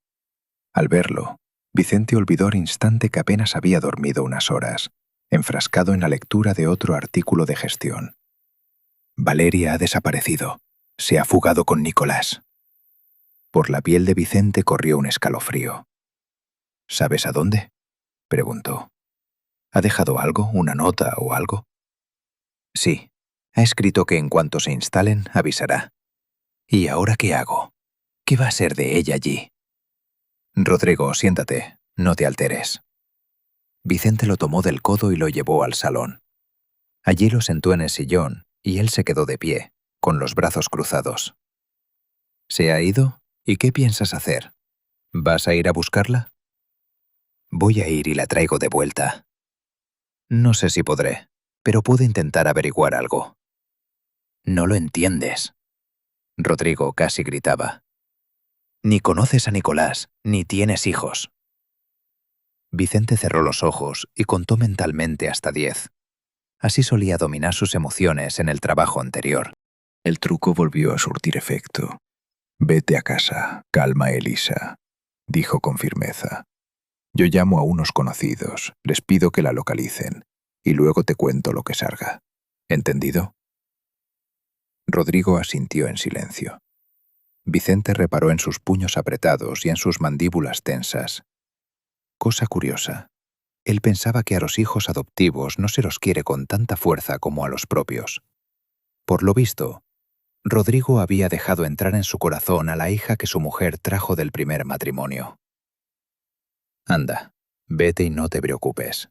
Al verlo, Vicente olvidó al instante que apenas había dormido unas horas, enfrascado en la lectura de otro artículo de gestión. Valeria ha desaparecido. Se ha fugado con Nicolás. Por la piel de Vicente corrió un escalofrío. ¿Sabes a dónde?, preguntó. ¿Ha dejado algo, una nota o algo? Sí, ha escrito que en cuanto se instalen, avisará. ¿Y ahora qué hago? ¿Qué va a ser de ella allí? Rodrigo, siéntate, no te alteres. Vicente lo tomó del codo y lo llevó al salón. Allí lo sentó en el sillón y él se quedó de pie, con los brazos cruzados. ¿Se ha ido? ¿Y qué piensas hacer? ¿Vas a ir a buscarla? Voy a ir y la traigo de vuelta. No sé si podré, pero puedo intentar averiguar algo. No lo entiendes. Rodrigo casi gritaba. Ni conoces a Nicolás, ni tienes hijos. Vicente cerró los ojos y contó mentalmente hasta 10. Así solía dominar sus emociones en el trabajo anterior. El truco volvió a surtir efecto. Vete a casa, calma Elisa, dijo con firmeza. Yo llamo a unos conocidos, les pido que la localicen, y luego te cuento lo que salga. ¿Entendido? Rodrigo asintió en silencio. Vicente reparó en sus puños apretados y en sus mandíbulas tensas. Cosa curiosa. Él pensaba que a los hijos adoptivos no se los quiere con tanta fuerza como a los propios. Por lo visto, Rodrigo había dejado entrar en su corazón a la hija que su mujer trajo del primer matrimonio. Anda, vete y no te preocupes.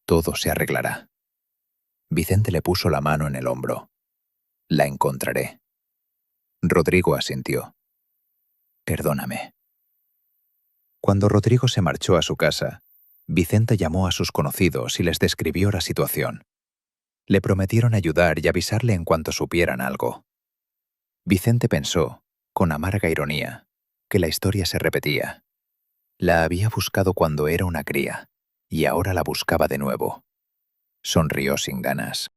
Todo se arreglará. Vicente le puso la mano en el hombro. La encontraré. Rodrigo asintió. Perdóname. Cuando Rodrigo se marchó a su casa, Vicente llamó a sus conocidos y les describió la situación. Le prometieron ayudar y avisarle en cuanto supieran algo. Vicente pensó, con amarga ironía, que la historia se repetía. La había buscado cuando era una cría, y ahora la buscaba de nuevo. Sonrió sin ganas.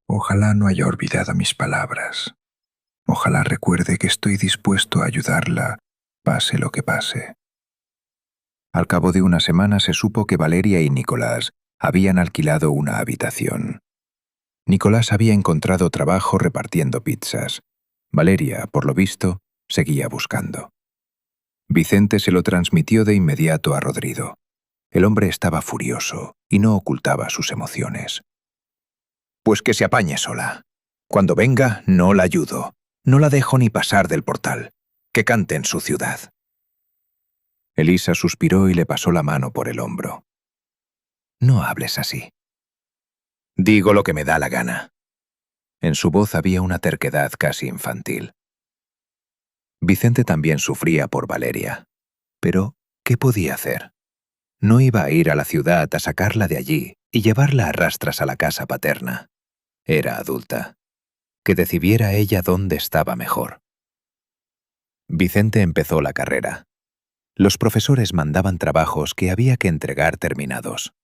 Ojalá no haya olvidado mis palabras. Ojalá recuerde que estoy dispuesto a ayudarla, pase lo que pase. Al cabo de una semana se supo que Valeria y Nicolás habían alquilado una habitación. Nicolás había encontrado trabajo repartiendo pizzas. Valeria, por lo visto, seguía buscando. Vicente se lo transmitió de inmediato a Rodrigo. El hombre estaba furioso y no ocultaba sus emociones. Pues que se apañe sola. Cuando venga, no la ayudo. No la dejo ni pasar del portal. Que cante en su ciudad. Elisa suspiró y le pasó la mano por el hombro. No hables así. Digo lo que me da la gana. En su voz había una terquedad casi infantil. Vicente también sufría por Valeria. Pero, ¿qué podía hacer? No iba a ir a la ciudad a sacarla de allí y llevarla a rastras a la casa paterna. Era adulta. Que decidiera ella dónde estaba mejor. Vicente empezó la carrera. Los profesores mandaban trabajos que había que entregar terminados.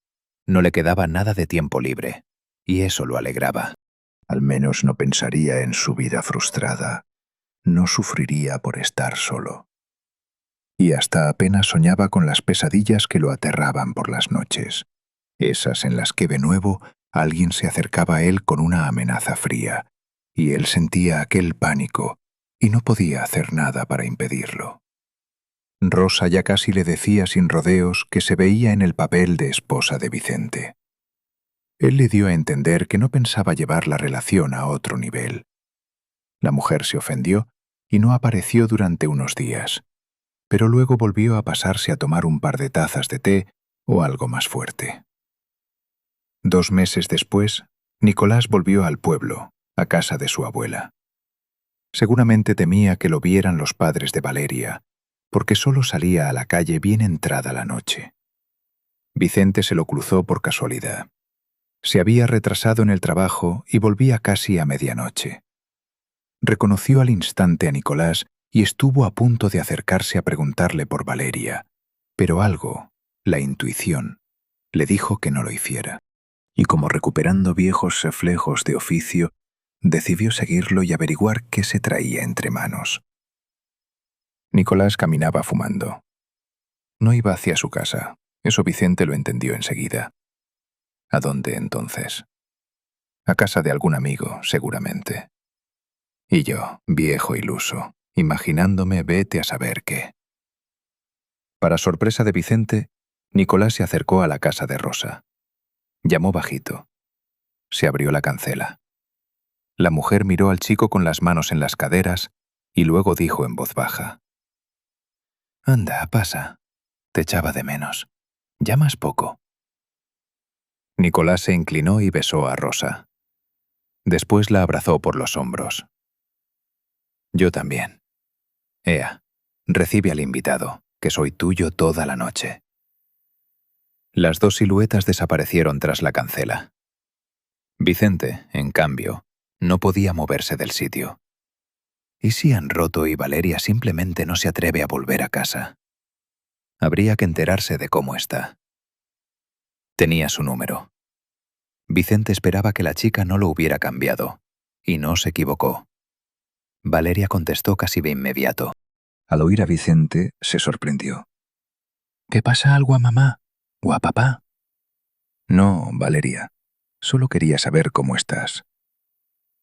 No le quedaba nada de tiempo libre, y eso lo alegraba. Al menos no pensaría en su vida frustrada. No sufriría por estar solo. Y hasta apenas soñaba con las pesadillas que lo aterraban por las noches, esas en las que de nuevo alguien se acercaba a él con una amenaza fría, y él sentía aquel pánico y no podía hacer nada para impedirlo. Rosa ya casi le decía sin rodeos que se veía en el papel de esposa de Vicente. Él le dio a entender que no pensaba llevar la relación a otro nivel. La mujer se ofendió y no apareció durante unos días. pero luego volvió a pasarse a tomar un par de tazas de té o algo más fuerte. 2 meses después, Nicolás volvió al pueblo, a casa de su abuela. Seguramente temía que lo vieran los padres de Valeria, porque solo salía a la calle bien entrada la noche. Vicente se lo cruzó por casualidad. Se había retrasado en el trabajo y volvía casi a medianoche. Reconoció al instante a Nicolás y estuvo a punto de acercarse a preguntarle por Valeria, pero algo, la intuición, le dijo que no lo hiciera. Y como recuperando viejos reflejos de oficio, decidió seguirlo y averiguar qué se traía entre manos. Nicolás caminaba fumando. No iba hacia su casa. Eso Vicente lo entendió enseguida. ¿A dónde entonces? A casa de algún amigo, seguramente. Y yo, viejo iluso, imaginándome vete a saber qué. Para sorpresa de Vicente, Nicolás se acercó a la casa de Rosa. Llamó bajito. Se abrió la cancela. La mujer miró al chico con las manos en las caderas y luego dijo en voz baja: «Anda, pasa. Te echaba de menos. Llamas poco». Nicolás se inclinó y besó a Rosa. Después la abrazó por los hombros. «Yo también. Ea, recibe al invitado, que soy tuyo toda la noche». Las dos siluetas desaparecieron tras la cancela. Vicente, en cambio, no podía moverse del sitio. ¿Y si han roto y Valeria simplemente no se atreve a volver a casa? Habría que enterarse de cómo está. Tenía su número. Vicente esperaba que la chica no lo hubiera cambiado, y no se equivocó. Valeria contestó casi de inmediato. Al oír a Vicente, se sorprendió. ¿Te pasa algo a mamá o a papá? No, Valeria. Solo quería saber cómo estás.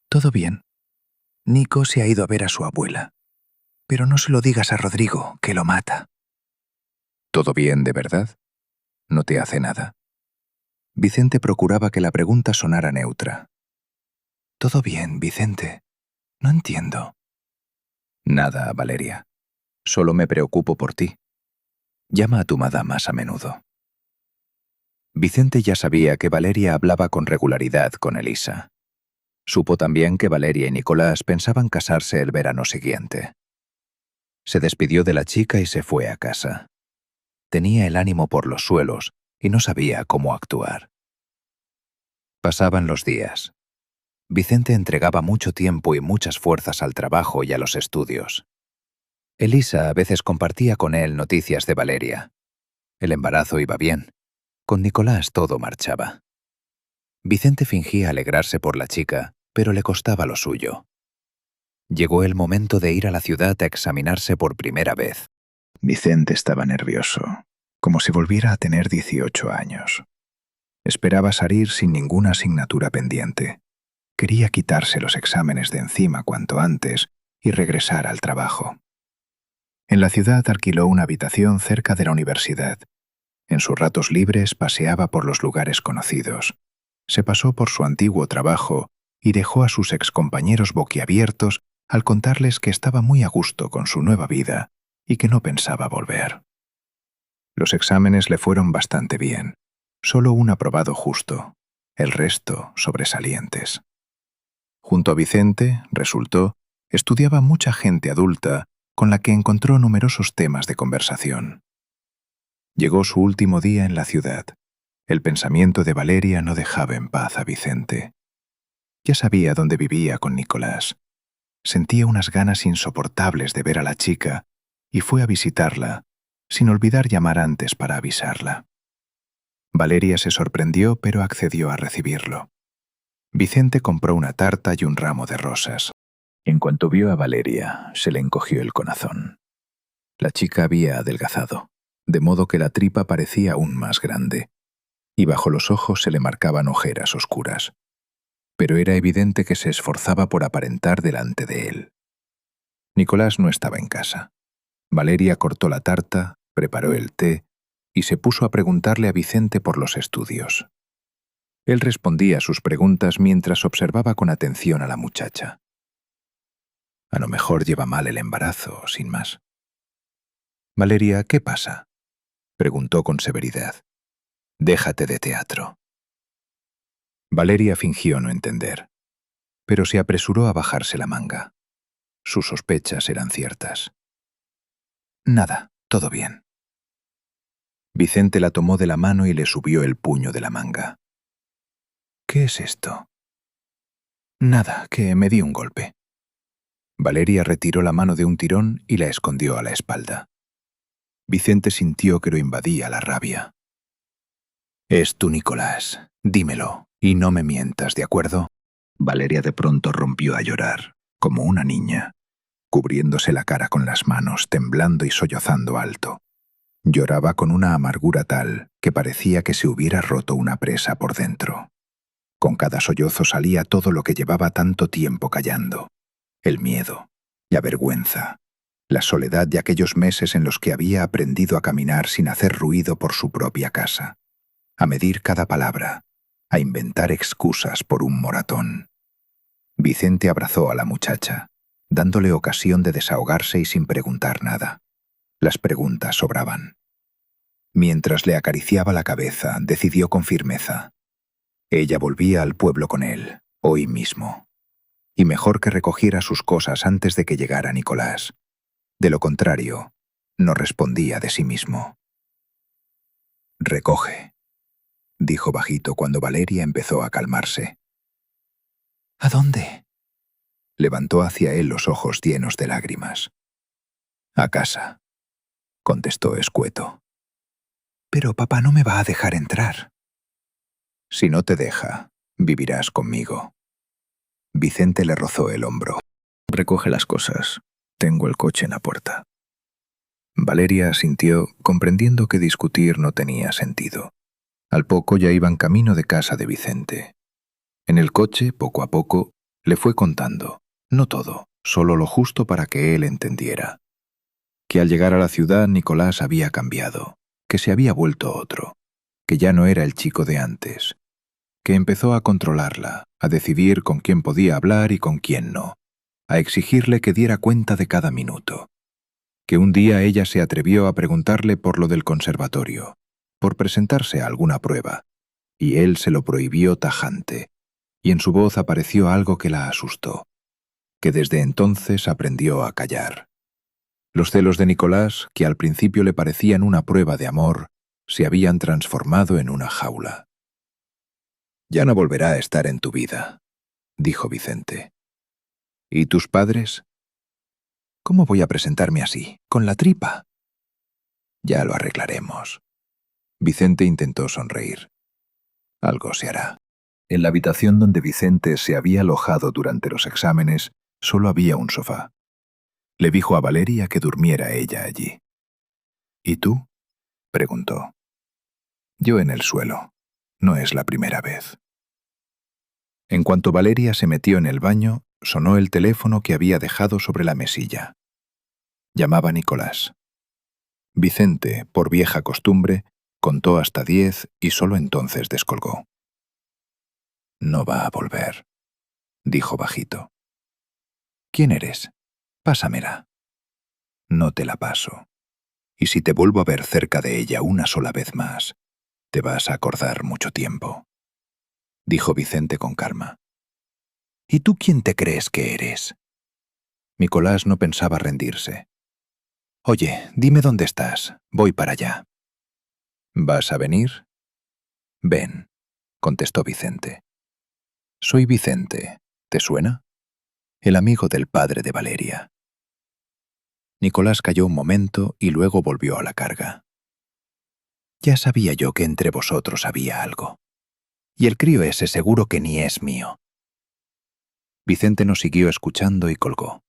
Todo bien. Nico se ha ido a ver a su abuela. Pero no se lo digas a Rodrigo, que lo mata. ¿Todo bien, de verdad? ¿No te hace nada? Vicente procuraba que la pregunta sonara neutra. Todo bien, Vicente. No entiendo. Nada, Valeria. Solo me preocupo por ti. Llama a tu madama más a menudo. Vicente ya sabía que Valeria hablaba con regularidad con Elisa. Supo también que Valeria y Nicolás pensaban casarse el verano siguiente. Se despidió de la chica y se fue a casa. Tenía el ánimo por los suelos y no sabía cómo actuar. Pasaban los días. Vicente entregaba mucho tiempo y muchas fuerzas al trabajo y a los estudios. Elisa a veces compartía con él noticias de Valeria. El embarazo iba bien. Con Nicolás todo marchaba. Vicente fingía alegrarse por la chica, pero le costaba lo suyo. Llegó el momento de ir a la ciudad a examinarse por primera vez. Vicente estaba nervioso, como si volviera a tener 18 años. Esperaba salir sin ninguna asignatura pendiente. Quería quitarse los exámenes de encima cuanto antes y regresar al trabajo. En la ciudad alquiló una habitación cerca de la universidad. En sus ratos libres paseaba por los lugares conocidos. Se pasó por su antiguo trabajo y dejó a sus excompañeros boquiabiertos al contarles que estaba muy a gusto con su nueva vida y que no pensaba volver. Los exámenes le fueron bastante bien. Solo un aprobado justo, el resto sobresalientes. Junto a Vicente, resultó, estudiaba mucha gente adulta con la que encontró numerosos temas de conversación. Llegó su último día en la ciudad. El pensamiento de Valeria no dejaba en paz a Vicente. Ya sabía dónde vivía con Nicolás. Sentía unas ganas insoportables de ver a la chica y fue a visitarla, sin olvidar llamar antes para avisarla. Valeria se sorprendió, pero accedió a recibirlo. Vicente compró una tarta y un ramo de rosas. En cuanto vio a Valeria, se le encogió el corazón. La chica había adelgazado, de modo que la tripa parecía aún más grande, y bajo los ojos se le marcaban ojeras oscuras. Pero era evidente que se esforzaba por aparentar delante de él. Nicolás no estaba en casa. Valeria cortó la tarta, preparó el té y se puso a preguntarle a Vicente por los estudios. Él respondía a sus preguntas mientras observaba con atención a la muchacha. A lo mejor lleva mal el embarazo, sin más. Valeria, ¿qué pasa?, preguntó con severidad. Déjate de teatro. Valeria fingió no entender, pero se apresuró a bajarse la manga. Sus sospechas eran ciertas. Nada, todo bien. Vicente la tomó de la mano y le subió el puño de la manga. ¿Qué es esto? Nada, que me di un golpe. Valeria retiró la mano de un tirón y la escondió a la espalda. Vicente sintió que lo invadía la rabia. Es tú, Nicolás. Dímelo, y no me mientas, ¿de acuerdo? Valeria de pronto rompió a llorar, como una niña, cubriéndose la cara con las manos, temblando y sollozando alto. Lloraba con una amargura tal que parecía que se hubiera roto una presa por dentro. Con cada sollozo salía todo lo que llevaba tanto tiempo callando: el miedo, la vergüenza, la soledad de aquellos meses en los que había aprendido a caminar sin hacer ruido por su propia casa, a medir cada palabra, a inventar excusas por un moratón. Vicente abrazó a la muchacha, dándole ocasión de desahogarse y sin preguntar nada. Las preguntas sobraban. Mientras le acariciaba la cabeza, decidió con firmeza: ella volvía al pueblo con él, hoy mismo. Y mejor que recogiera sus cosas antes de que llegara Nicolás. De lo contrario, no respondía de sí mismo. «Recoge», dijo bajito cuando Valeria empezó a calmarse. «¿A dónde?», levantó hacia él los ojos llenos de lágrimas. «A casa», contestó escueto. «Pero papá no me va a dejar entrar». «Si no te deja, vivirás conmigo». Vicente le rozó el hombro. «Recoge las cosas. Tengo el coche en la puerta». Valeria asintió, comprendiendo que discutir no tenía sentido. Al poco ya iban camino de casa de Vicente. En el coche, poco a poco, le fue contando, no todo, solo lo justo para que él entendiera. Que al llegar a la ciudad Nicolás había cambiado, que se había vuelto otro, que ya no era el chico de antes, que empezó a controlarla, a decidir con quién podía hablar y con quién no, a exigirle que diera cuenta de cada minuto. Que un día ella se atrevió a preguntarle por lo del conservatorio, por presentarse a alguna prueba, y él se lo prohibió tajante, y en su voz apareció algo que la asustó, que desde entonces aprendió a callar. Los celos de Nicolás, que al principio le parecían una prueba de amor, se habían transformado en una jaula. «Ya no volverá a estar en tu vida», dijo Vicente. «¿Y tus padres?» «¿Cómo voy a presentarme así, con la tripa?» «Ya lo arreglaremos». Vicente intentó sonreír. Algo se hará. En la habitación donde Vicente se había alojado durante los exámenes, solo había un sofá. Le dijo a Valeria que durmiera ella allí. «¿Y tú?», preguntó. «Yo en el suelo. No es la primera vez». En cuanto Valeria se metió en el baño, sonó el teléfono que había dejado sobre la mesilla. Llamaba Nicolás. Vicente, por vieja costumbre, contó hasta 10 y solo entonces descolgó. «No va a volver», dijo bajito. «¿Quién eres? Pásamela». «No te la paso. Y si te vuelvo a ver cerca de ella una sola vez más, te vas a acordar mucho tiempo», dijo Vicente con calma. «¿Y tú quién te crees que eres?». Nicolás no pensaba rendirse. «Oye, dime dónde estás. Voy para allá». «¿Vas a venir?». «Ven», contestó Vicente. «Soy Vicente. ¿Te suena? El amigo del padre de Valeria». Nicolás calló un momento y luego volvió a la carga. «Ya sabía yo que entre vosotros había algo. Y el crío ese seguro que ni es mío». Vicente nos siguió escuchando y colgó.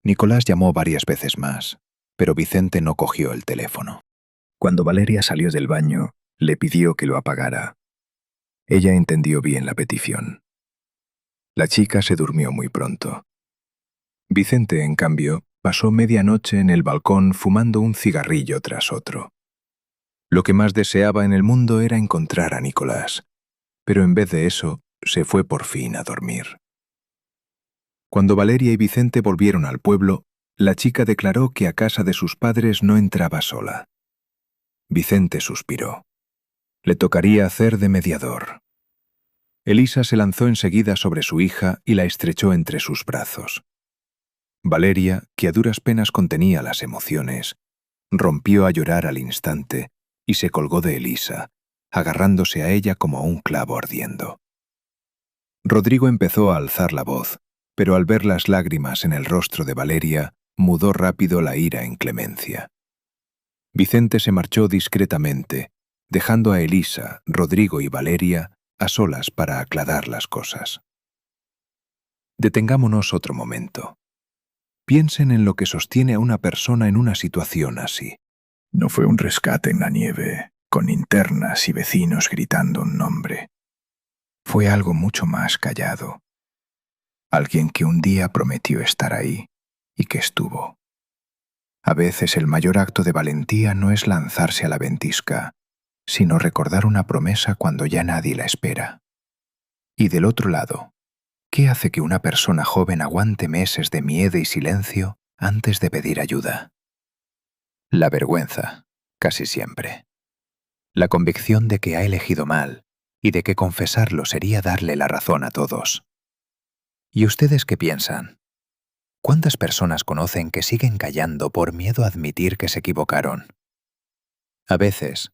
Nicolás llamó varias veces más, pero Vicente no cogió el teléfono. Cuando Valeria salió del baño, le pidió que lo apagara. Ella entendió bien la petición. La chica se durmió muy pronto. Vicente, en cambio, pasó media noche en el balcón fumando un cigarrillo tras otro. Lo que más deseaba en el mundo era encontrar a Nicolás, pero en vez de eso, se fue por fin a dormir. Cuando Valeria y Vicente volvieron al pueblo, la chica declaró que a casa de sus padres no entraba sola. Vicente suspiró. Le tocaría hacer de mediador. Elisa se lanzó enseguida sobre su hija y la estrechó entre sus brazos. Valeria, que a duras penas contenía las emociones, rompió a llorar al instante y se colgó de Elisa, agarrándose a ella como a un clavo ardiendo. Rodrigo empezó a alzar la voz, pero al ver las lágrimas en el rostro de Valeria, mudó rápido la ira en clemencia. Vicente se marchó discretamente, dejando a Elisa, Rodrigo y Valeria a solas para aclarar las cosas. Detengámonos otro momento. Piensen en lo que sostiene a una persona en una situación así. No fue un rescate en la nieve, con linternas y vecinos gritando un nombre. Fue algo mucho más callado. Alguien que un día prometió estar ahí y que estuvo. A veces el mayor acto de valentía no es lanzarse a la ventisca, sino recordar una promesa cuando ya nadie la espera. Y del otro lado, ¿qué hace que una persona joven aguante meses de miedo y silencio antes de pedir ayuda? La vergüenza, casi siempre. La convicción de que ha elegido mal y de que confesarlo sería darle la razón a todos. ¿Y ustedes qué piensan? ¿Cuántas personas conocen que siguen callando por miedo a admitir que se equivocaron? A veces,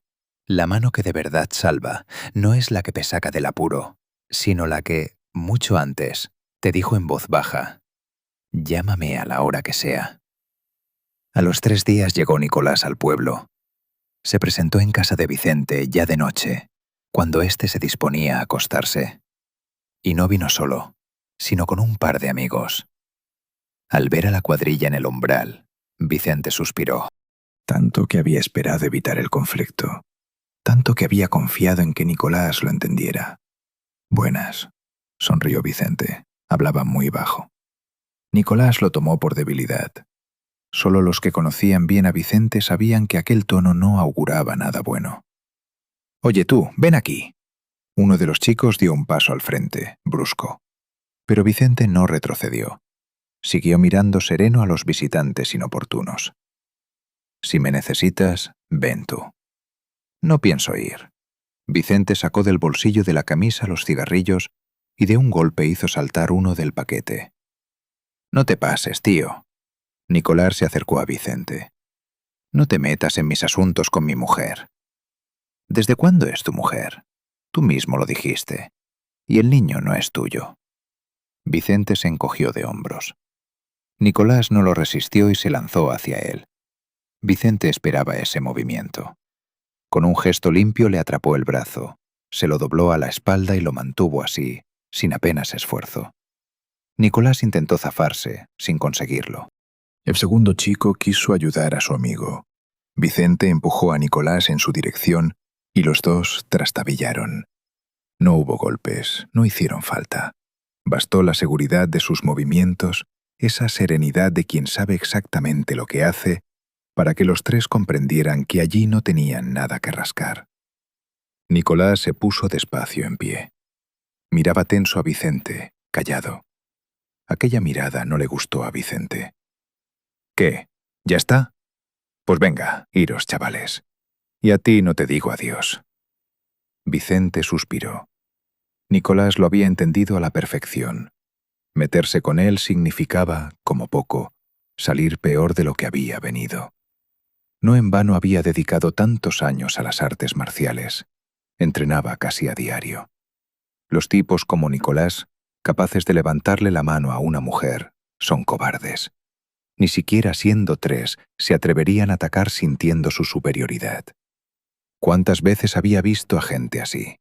la mano que de verdad salva no es la que te saca del apuro, sino la que, mucho antes, te dijo en voz baja: «Llámame a la hora que sea». A los 3 días llegó Nicolás al pueblo. Se presentó en casa de Vicente ya de noche, cuando éste se disponía a acostarse. Y no vino solo, sino con un par de amigos. Al ver a la cuadrilla en el umbral, Vicente suspiró. Tanto que había esperado evitar el conflicto. Tanto que había confiado en que Nicolás lo entendiera. «Buenas», sonrió Vicente. Hablaba muy bajo. Nicolás lo tomó por debilidad. Solo los que conocían bien a Vicente sabían que aquel tono no auguraba nada bueno. «Oye tú, ven aquí». Uno de los chicos dio un paso al frente, brusco. Pero Vicente no retrocedió. Siguió mirando sereno a los visitantes inoportunos. «Si me necesitas, ven tú». «No pienso ir». Vicente sacó del bolsillo de la camisa los cigarrillos y de un golpe hizo saltar uno del paquete. «No te pases, tío». Nicolás se acercó a Vicente. «No te metas en mis asuntos con mi mujer». «¿Desde cuándo es tu mujer? Tú mismo lo dijiste. Y el niño no es tuyo». Vicente se encogió de hombros. Nicolás no lo resistió y se lanzó hacia él. Vicente esperaba ese movimiento. Con un gesto limpio le atrapó el brazo, se lo dobló a la espalda y lo mantuvo así, sin apenas esfuerzo. Nicolás intentó zafarse, sin conseguirlo. El segundo chico quiso ayudar a su amigo. Vicente empujó a Nicolás en su dirección y los dos trastabillaron. No hubo golpes, no hicieron falta. Bastó la seguridad de sus movimientos, esa serenidad de quien sabe exactamente lo que hace, para que los tres comprendieran que allí no tenían nada que rascar. Nicolás se puso despacio en pie. Miraba tenso a Vicente, callado. Aquella mirada no le gustó a Vicente. «¿Qué? ¿Ya está? Pues venga, iros, chavales. Y a ti no te digo adiós». Vicente suspiró. Nicolás lo había entendido a la perfección. Meterse con él significaba, como poco, salir peor de lo que había venido. No en vano había dedicado tantos años a las artes marciales. Entrenaba casi a diario. Los tipos como Nicolás, capaces de levantarle la mano a una mujer, son cobardes. Ni siquiera siendo 3 se atreverían a atacar sintiendo su superioridad. ¿Cuántas veces había visto a gente así?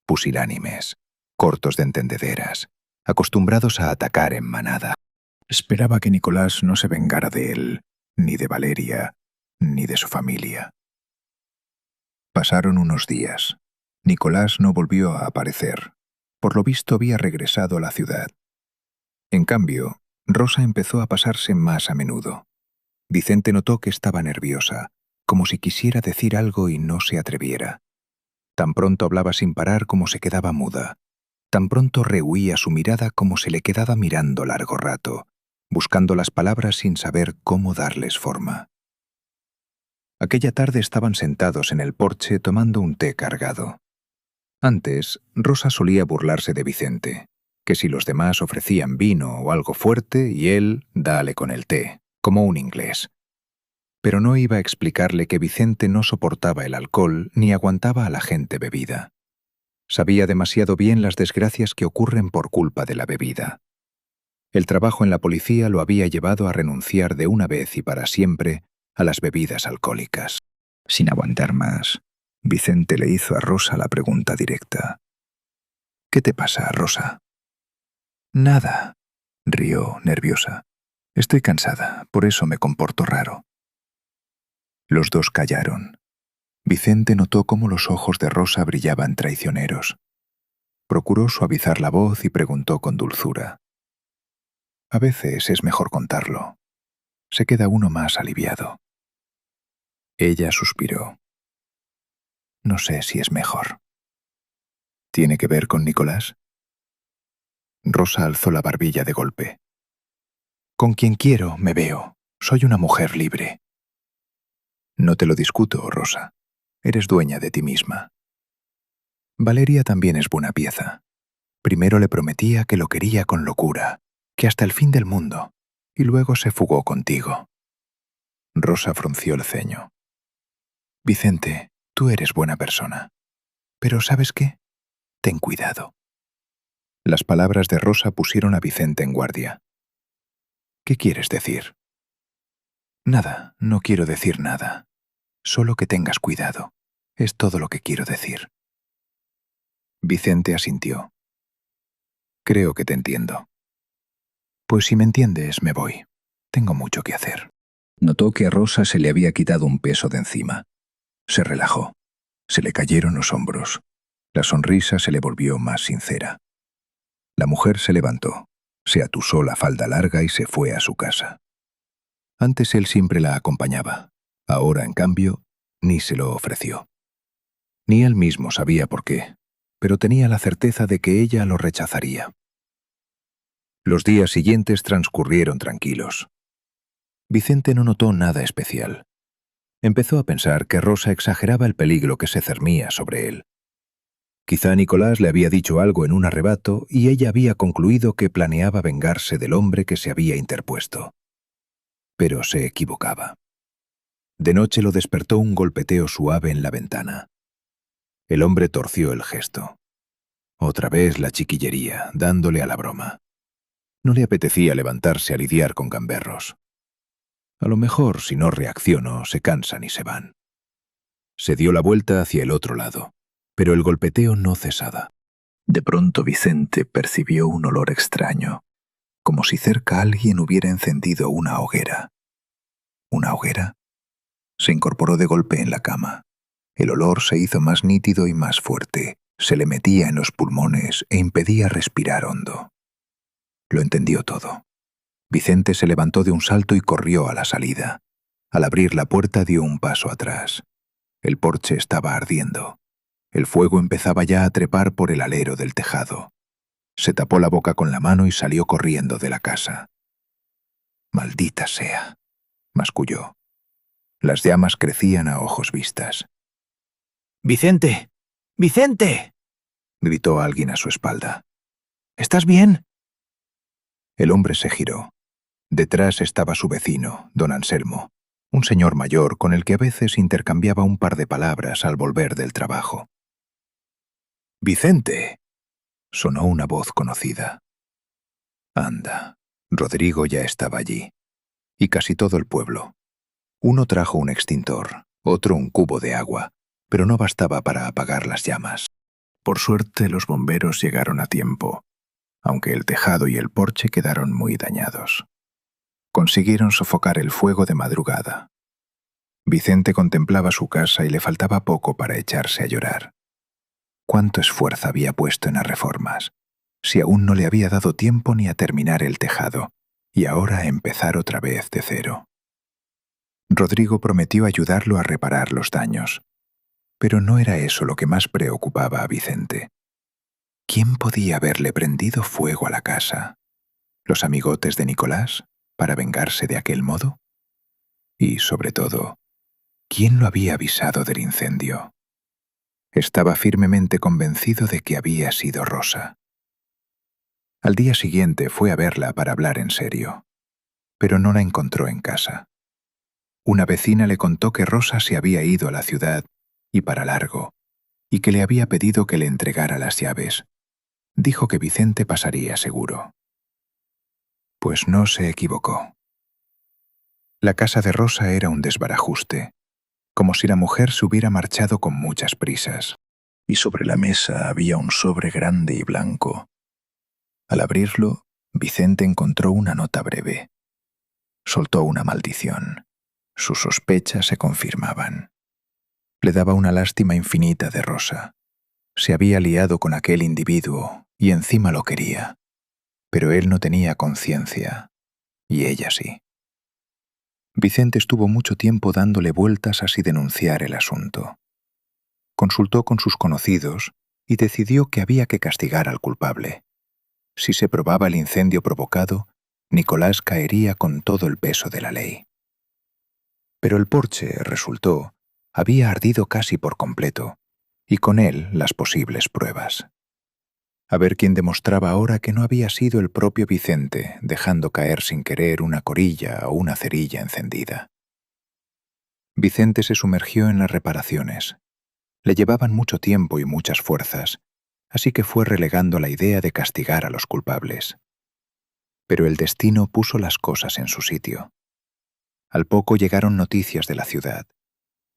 Pusilánimes, cortos de entendederas, acostumbrados a atacar en manada. Esperaba que Nicolás no se vengara de él, ni de Valeria, ni de su familia. Pasaron unos días. Nicolás no volvió a aparecer. Por lo visto había regresado a la ciudad. En cambio, Rosa empezó a pasarse más a menudo. Vicente notó que estaba nerviosa, como si quisiera decir algo y no se atreviera. Tan pronto hablaba sin parar como se quedaba muda. Tan pronto rehuía su mirada como se le quedaba mirando largo rato, buscando las palabras sin saber cómo darles forma. Aquella tarde estaban sentados en el porche tomando un té cargado. Antes, Rosa solía burlarse de Vicente, que si los demás ofrecían vino o algo fuerte y él, dale con el té, como un inglés. Pero no iba a explicarle que Vicente no soportaba el alcohol ni aguantaba a la gente bebida. Sabía demasiado bien las desgracias que ocurren por culpa de la bebida. El trabajo en la policía lo había llevado a renunciar de una vez y para siempre a las bebidas alcohólicas. Sin aguantar más, Vicente le hizo a Rosa la pregunta directa. «¿Qué te pasa, Rosa?» «Nada», rió, nerviosa. «Estoy cansada, por eso me comporto raro». Los dos callaron. Vicente notó cómo los ojos de Rosa brillaban traicioneros. Procuró suavizar la voz y preguntó con dulzura. «A veces es mejor contarlo. Se queda uno más aliviado». Ella suspiró. «No sé si es mejor». «¿Tiene que ver con Nicolás?» Rosa alzó la barbilla de golpe. «Con quien quiero me veo. Soy una mujer libre». «No te lo discuto, Rosa. Eres dueña de ti misma». «Valeria también es buena pieza. Primero le prometía que lo quería con locura, que hasta el fin del mundo, y luego se fugó contigo». Rosa frunció el ceño. «Vicente, tú eres buena persona. Pero ¿sabes qué? Ten cuidado». Las palabras de Rosa pusieron a Vicente en guardia. «¿Qué quieres decir?» «Nada, no quiero decir nada. Solo que tengas cuidado. Es todo lo que quiero decir». Vicente asintió. «Creo que te entiendo». «Pues si me entiendes, me voy. Tengo mucho que hacer». Notó que a Rosa se le había quitado un peso de encima. Se relajó. Se le cayeron los hombros. La sonrisa se le volvió más sincera. La mujer se levantó, se atusó la falda larga y se fue a su casa. Antes él siempre la acompañaba. Ahora, en cambio, ni se lo ofreció. Ni él mismo sabía por qué, pero tenía la certeza de que ella lo rechazaría. Los días siguientes transcurrieron tranquilos. Vicente no notó nada especial. Empezó a pensar que Rosa exageraba el peligro que se cernía sobre él. Quizá Nicolás le había dicho algo en un arrebato y ella había concluido que planeaba vengarse del hombre que se había interpuesto. Pero se equivocaba. De noche lo despertó un golpeteo suave en la ventana. El hombre torció el gesto. Otra vez la chiquillería, dándole a la broma. No le apetecía levantarse a lidiar con gamberros. A lo mejor, si no reacciono, se cansan y se van. Se dio la vuelta hacia el otro lado, pero el golpeteo no cesaba. De pronto Vicente percibió un olor extraño, como si cerca alguien hubiera encendido una hoguera. ¿Una hoguera? Se incorporó de golpe en la cama. El olor se hizo más nítido y más fuerte, se le metía en los pulmones e impedía respirar hondo. Lo entendió todo. Vicente se levantó de un salto y corrió a la salida. Al abrir la puerta dio un paso atrás. El porche estaba ardiendo. El fuego empezaba ya a trepar por el alero del tejado. Se tapó la boca con la mano y salió corriendo de la casa. «Maldita sea», masculló. Las llamas crecían a ojos vistas. «¡Vicente! ¡Vicente!», gritó alguien a su espalda. «¿Estás bien?». El hombre se giró. Detrás estaba su vecino, don Anselmo, un señor mayor con el que a veces intercambiaba un par de palabras al volver del trabajo. «¡Vicente!», sonó una voz conocida. Anda, Rodrigo ya estaba allí. Y casi todo el pueblo. Uno trajo un extintor, otro un cubo de agua, pero no bastaba para apagar las llamas. Por suerte los bomberos llegaron a tiempo, aunque el tejado y el porche quedaron muy dañados. Consiguieron sofocar el fuego de madrugada. Vicente contemplaba su casa y le faltaba poco para echarse a llorar. ¿Cuánto esfuerzo había puesto en las reformas? Si aún no le había dado tiempo ni a terminar el tejado, y ahora a empezar otra vez de cero. Rodrigo prometió ayudarlo a reparar los daños. Pero no era eso lo que más preocupaba a Vicente. ¿Quién podía haberle prendido fuego a la casa? ¿Los amigotes de Nicolás? para vengarse de aquel modo? Y, sobre todo, ¿quién lo había avisado del incendio? Estaba firmemente convencido de que había sido Rosa. Al día siguiente fue a verla para hablar en serio, pero no la encontró en casa. Una vecina le contó que Rosa se había ido a la ciudad y para largo, y que le había pedido que le entregara las llaves. Dijo que Vicente pasaría seguro. Pues no se equivocó. La casa de Rosa era un desbarajuste, como si la mujer se hubiera marchado con muchas prisas, y sobre la mesa había un sobre grande y blanco. Al abrirlo, Vicente encontró una nota breve. Soltó una maldición. Sus sospechas se confirmaban. Le daba una lástima infinita de Rosa. Se había liado con aquel individuo y encima lo quería. Pero él no tenía conciencia, y ella sí. Vicente estuvo mucho tiempo dándole vueltas a si denunciar el asunto. Consultó con sus conocidos y decidió que había que castigar al culpable. Si se probaba el incendio provocado, Nicolás caería con todo el peso de la ley. Pero el porche, resultó, había ardido casi por completo, y con él las posibles pruebas. A ver quién demostraba ahora que no había sido el propio Vicente dejando caer sin querer una corilla o una cerilla encendida. Vicente se sumergió en las reparaciones. Le llevaban mucho tiempo y muchas fuerzas, así que fue relegando la idea de castigar a los culpables. Pero el destino puso las cosas en su sitio. Al poco llegaron noticias de la ciudad.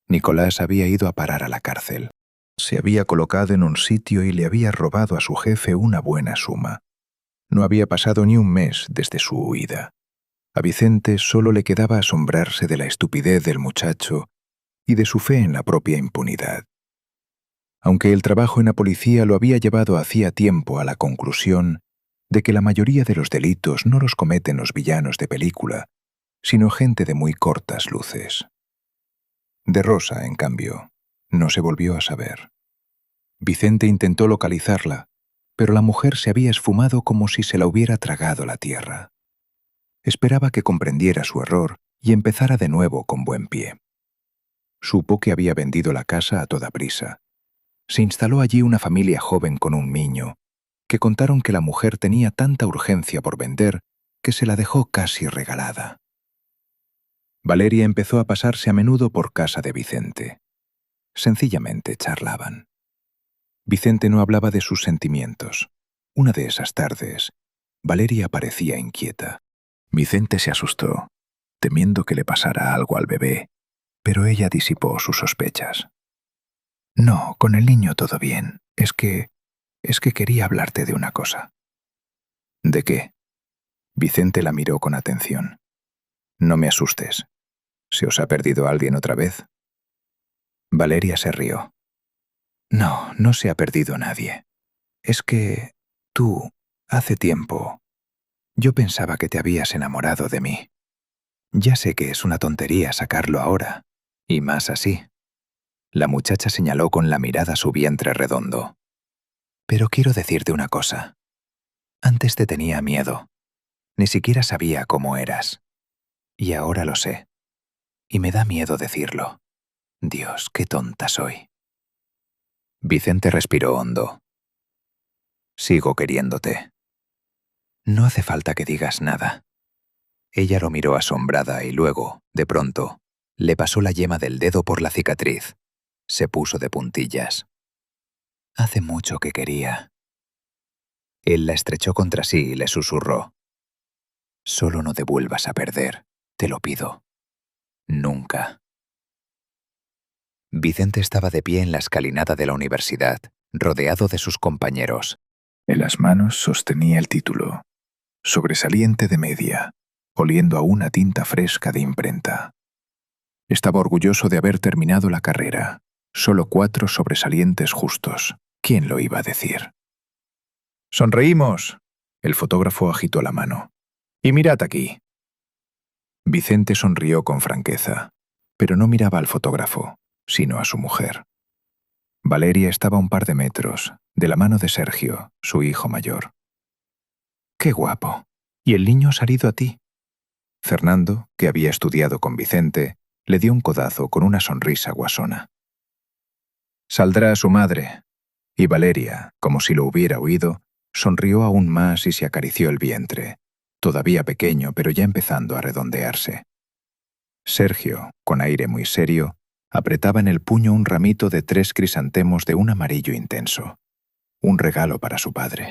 Nicolás había ido a parar a la cárcel. Se había colocado en un sitio y le había robado a su jefe una buena suma. No había pasado ni un mes desde su huida. A Vicente solo le quedaba asombrarse de la estupidez del muchacho y de su fe en la propia impunidad. Aunque el trabajo en la policía lo había llevado hacía tiempo a la conclusión de que la mayoría de los delitos no los cometen los villanos de película, sino gente de muy cortas luces. De Rosa, en cambio, no se volvió a saber. Vicente intentó localizarla, pero la mujer se había esfumado como si se la hubiera tragado la tierra. Esperaba que comprendiera su error y empezara de nuevo con buen pie. Supo que había vendido la casa a toda prisa. Se instaló allí una familia joven con un niño, que contaron que la mujer tenía tanta urgencia por vender que se la dejó casi regalada. Valeria empezó a pasarse a menudo por casa de Vicente. Sencillamente charlaban. Vicente no hablaba de sus sentimientos. Una de esas tardes, Valeria parecía inquieta. Vicente se asustó, temiendo que le pasara algo al bebé, pero ella disipó sus sospechas. No, con el niño todo bien. Es que quería hablarte de una cosa. ¿De qué? Vicente la miró con atención. No me asustes. ¿Se os ha perdido alguien otra vez? Valeria se rió. No, no se ha perdido nadie. Es que tú, hace tiempo, yo pensaba que te habías enamorado de mí. Ya sé que es una tontería sacarlo ahora, y más así. La muchacha señaló con la mirada su vientre redondo. Pero quiero decirte una cosa. Antes te tenía miedo. Ni siquiera sabía cómo eras. Y ahora lo sé. Y me da miedo decirlo. Dios, qué tonta soy. Vicente respiró hondo. Sigo queriéndote. No hace falta que digas nada. Ella lo miró asombrada y luego, de pronto, le pasó la yema del dedo por la cicatriz. Se puso de puntillas. Hace mucho que quería. Él la estrechó contra sí y le susurró. Solo no te vuelvas a perder, te lo pido. Nunca. Vicente estaba de pie en la escalinata de la universidad, rodeado de sus compañeros. En las manos sostenía el título, sobresaliente de media, oliendo a una tinta fresca de imprenta. Estaba orgulloso de haber terminado la carrera. Solo 4 sobresalientes justos. ¿Quién lo iba a decir? ¡Sonreímos! El fotógrafo agitó la mano. ¡Y mirad aquí! Vicente sonrió con franqueza, pero no miraba al fotógrafo, sino a su mujer. Valeria estaba a un par de metros, de la mano de Sergio, su hijo mayor. ¡Qué guapo! ¿Y el niño ha salido a ti? Fernando, que había estudiado con Vicente, le dio un codazo con una sonrisa guasona. «Saldrá su madre». Y Valeria, como si lo hubiera oído, sonrió aún más y se acarició el vientre, todavía pequeño pero ya empezando a redondearse. Sergio, con aire muy serio, apretaba en el puño un ramito de 3 crisantemos de un amarillo intenso, un regalo para su padre.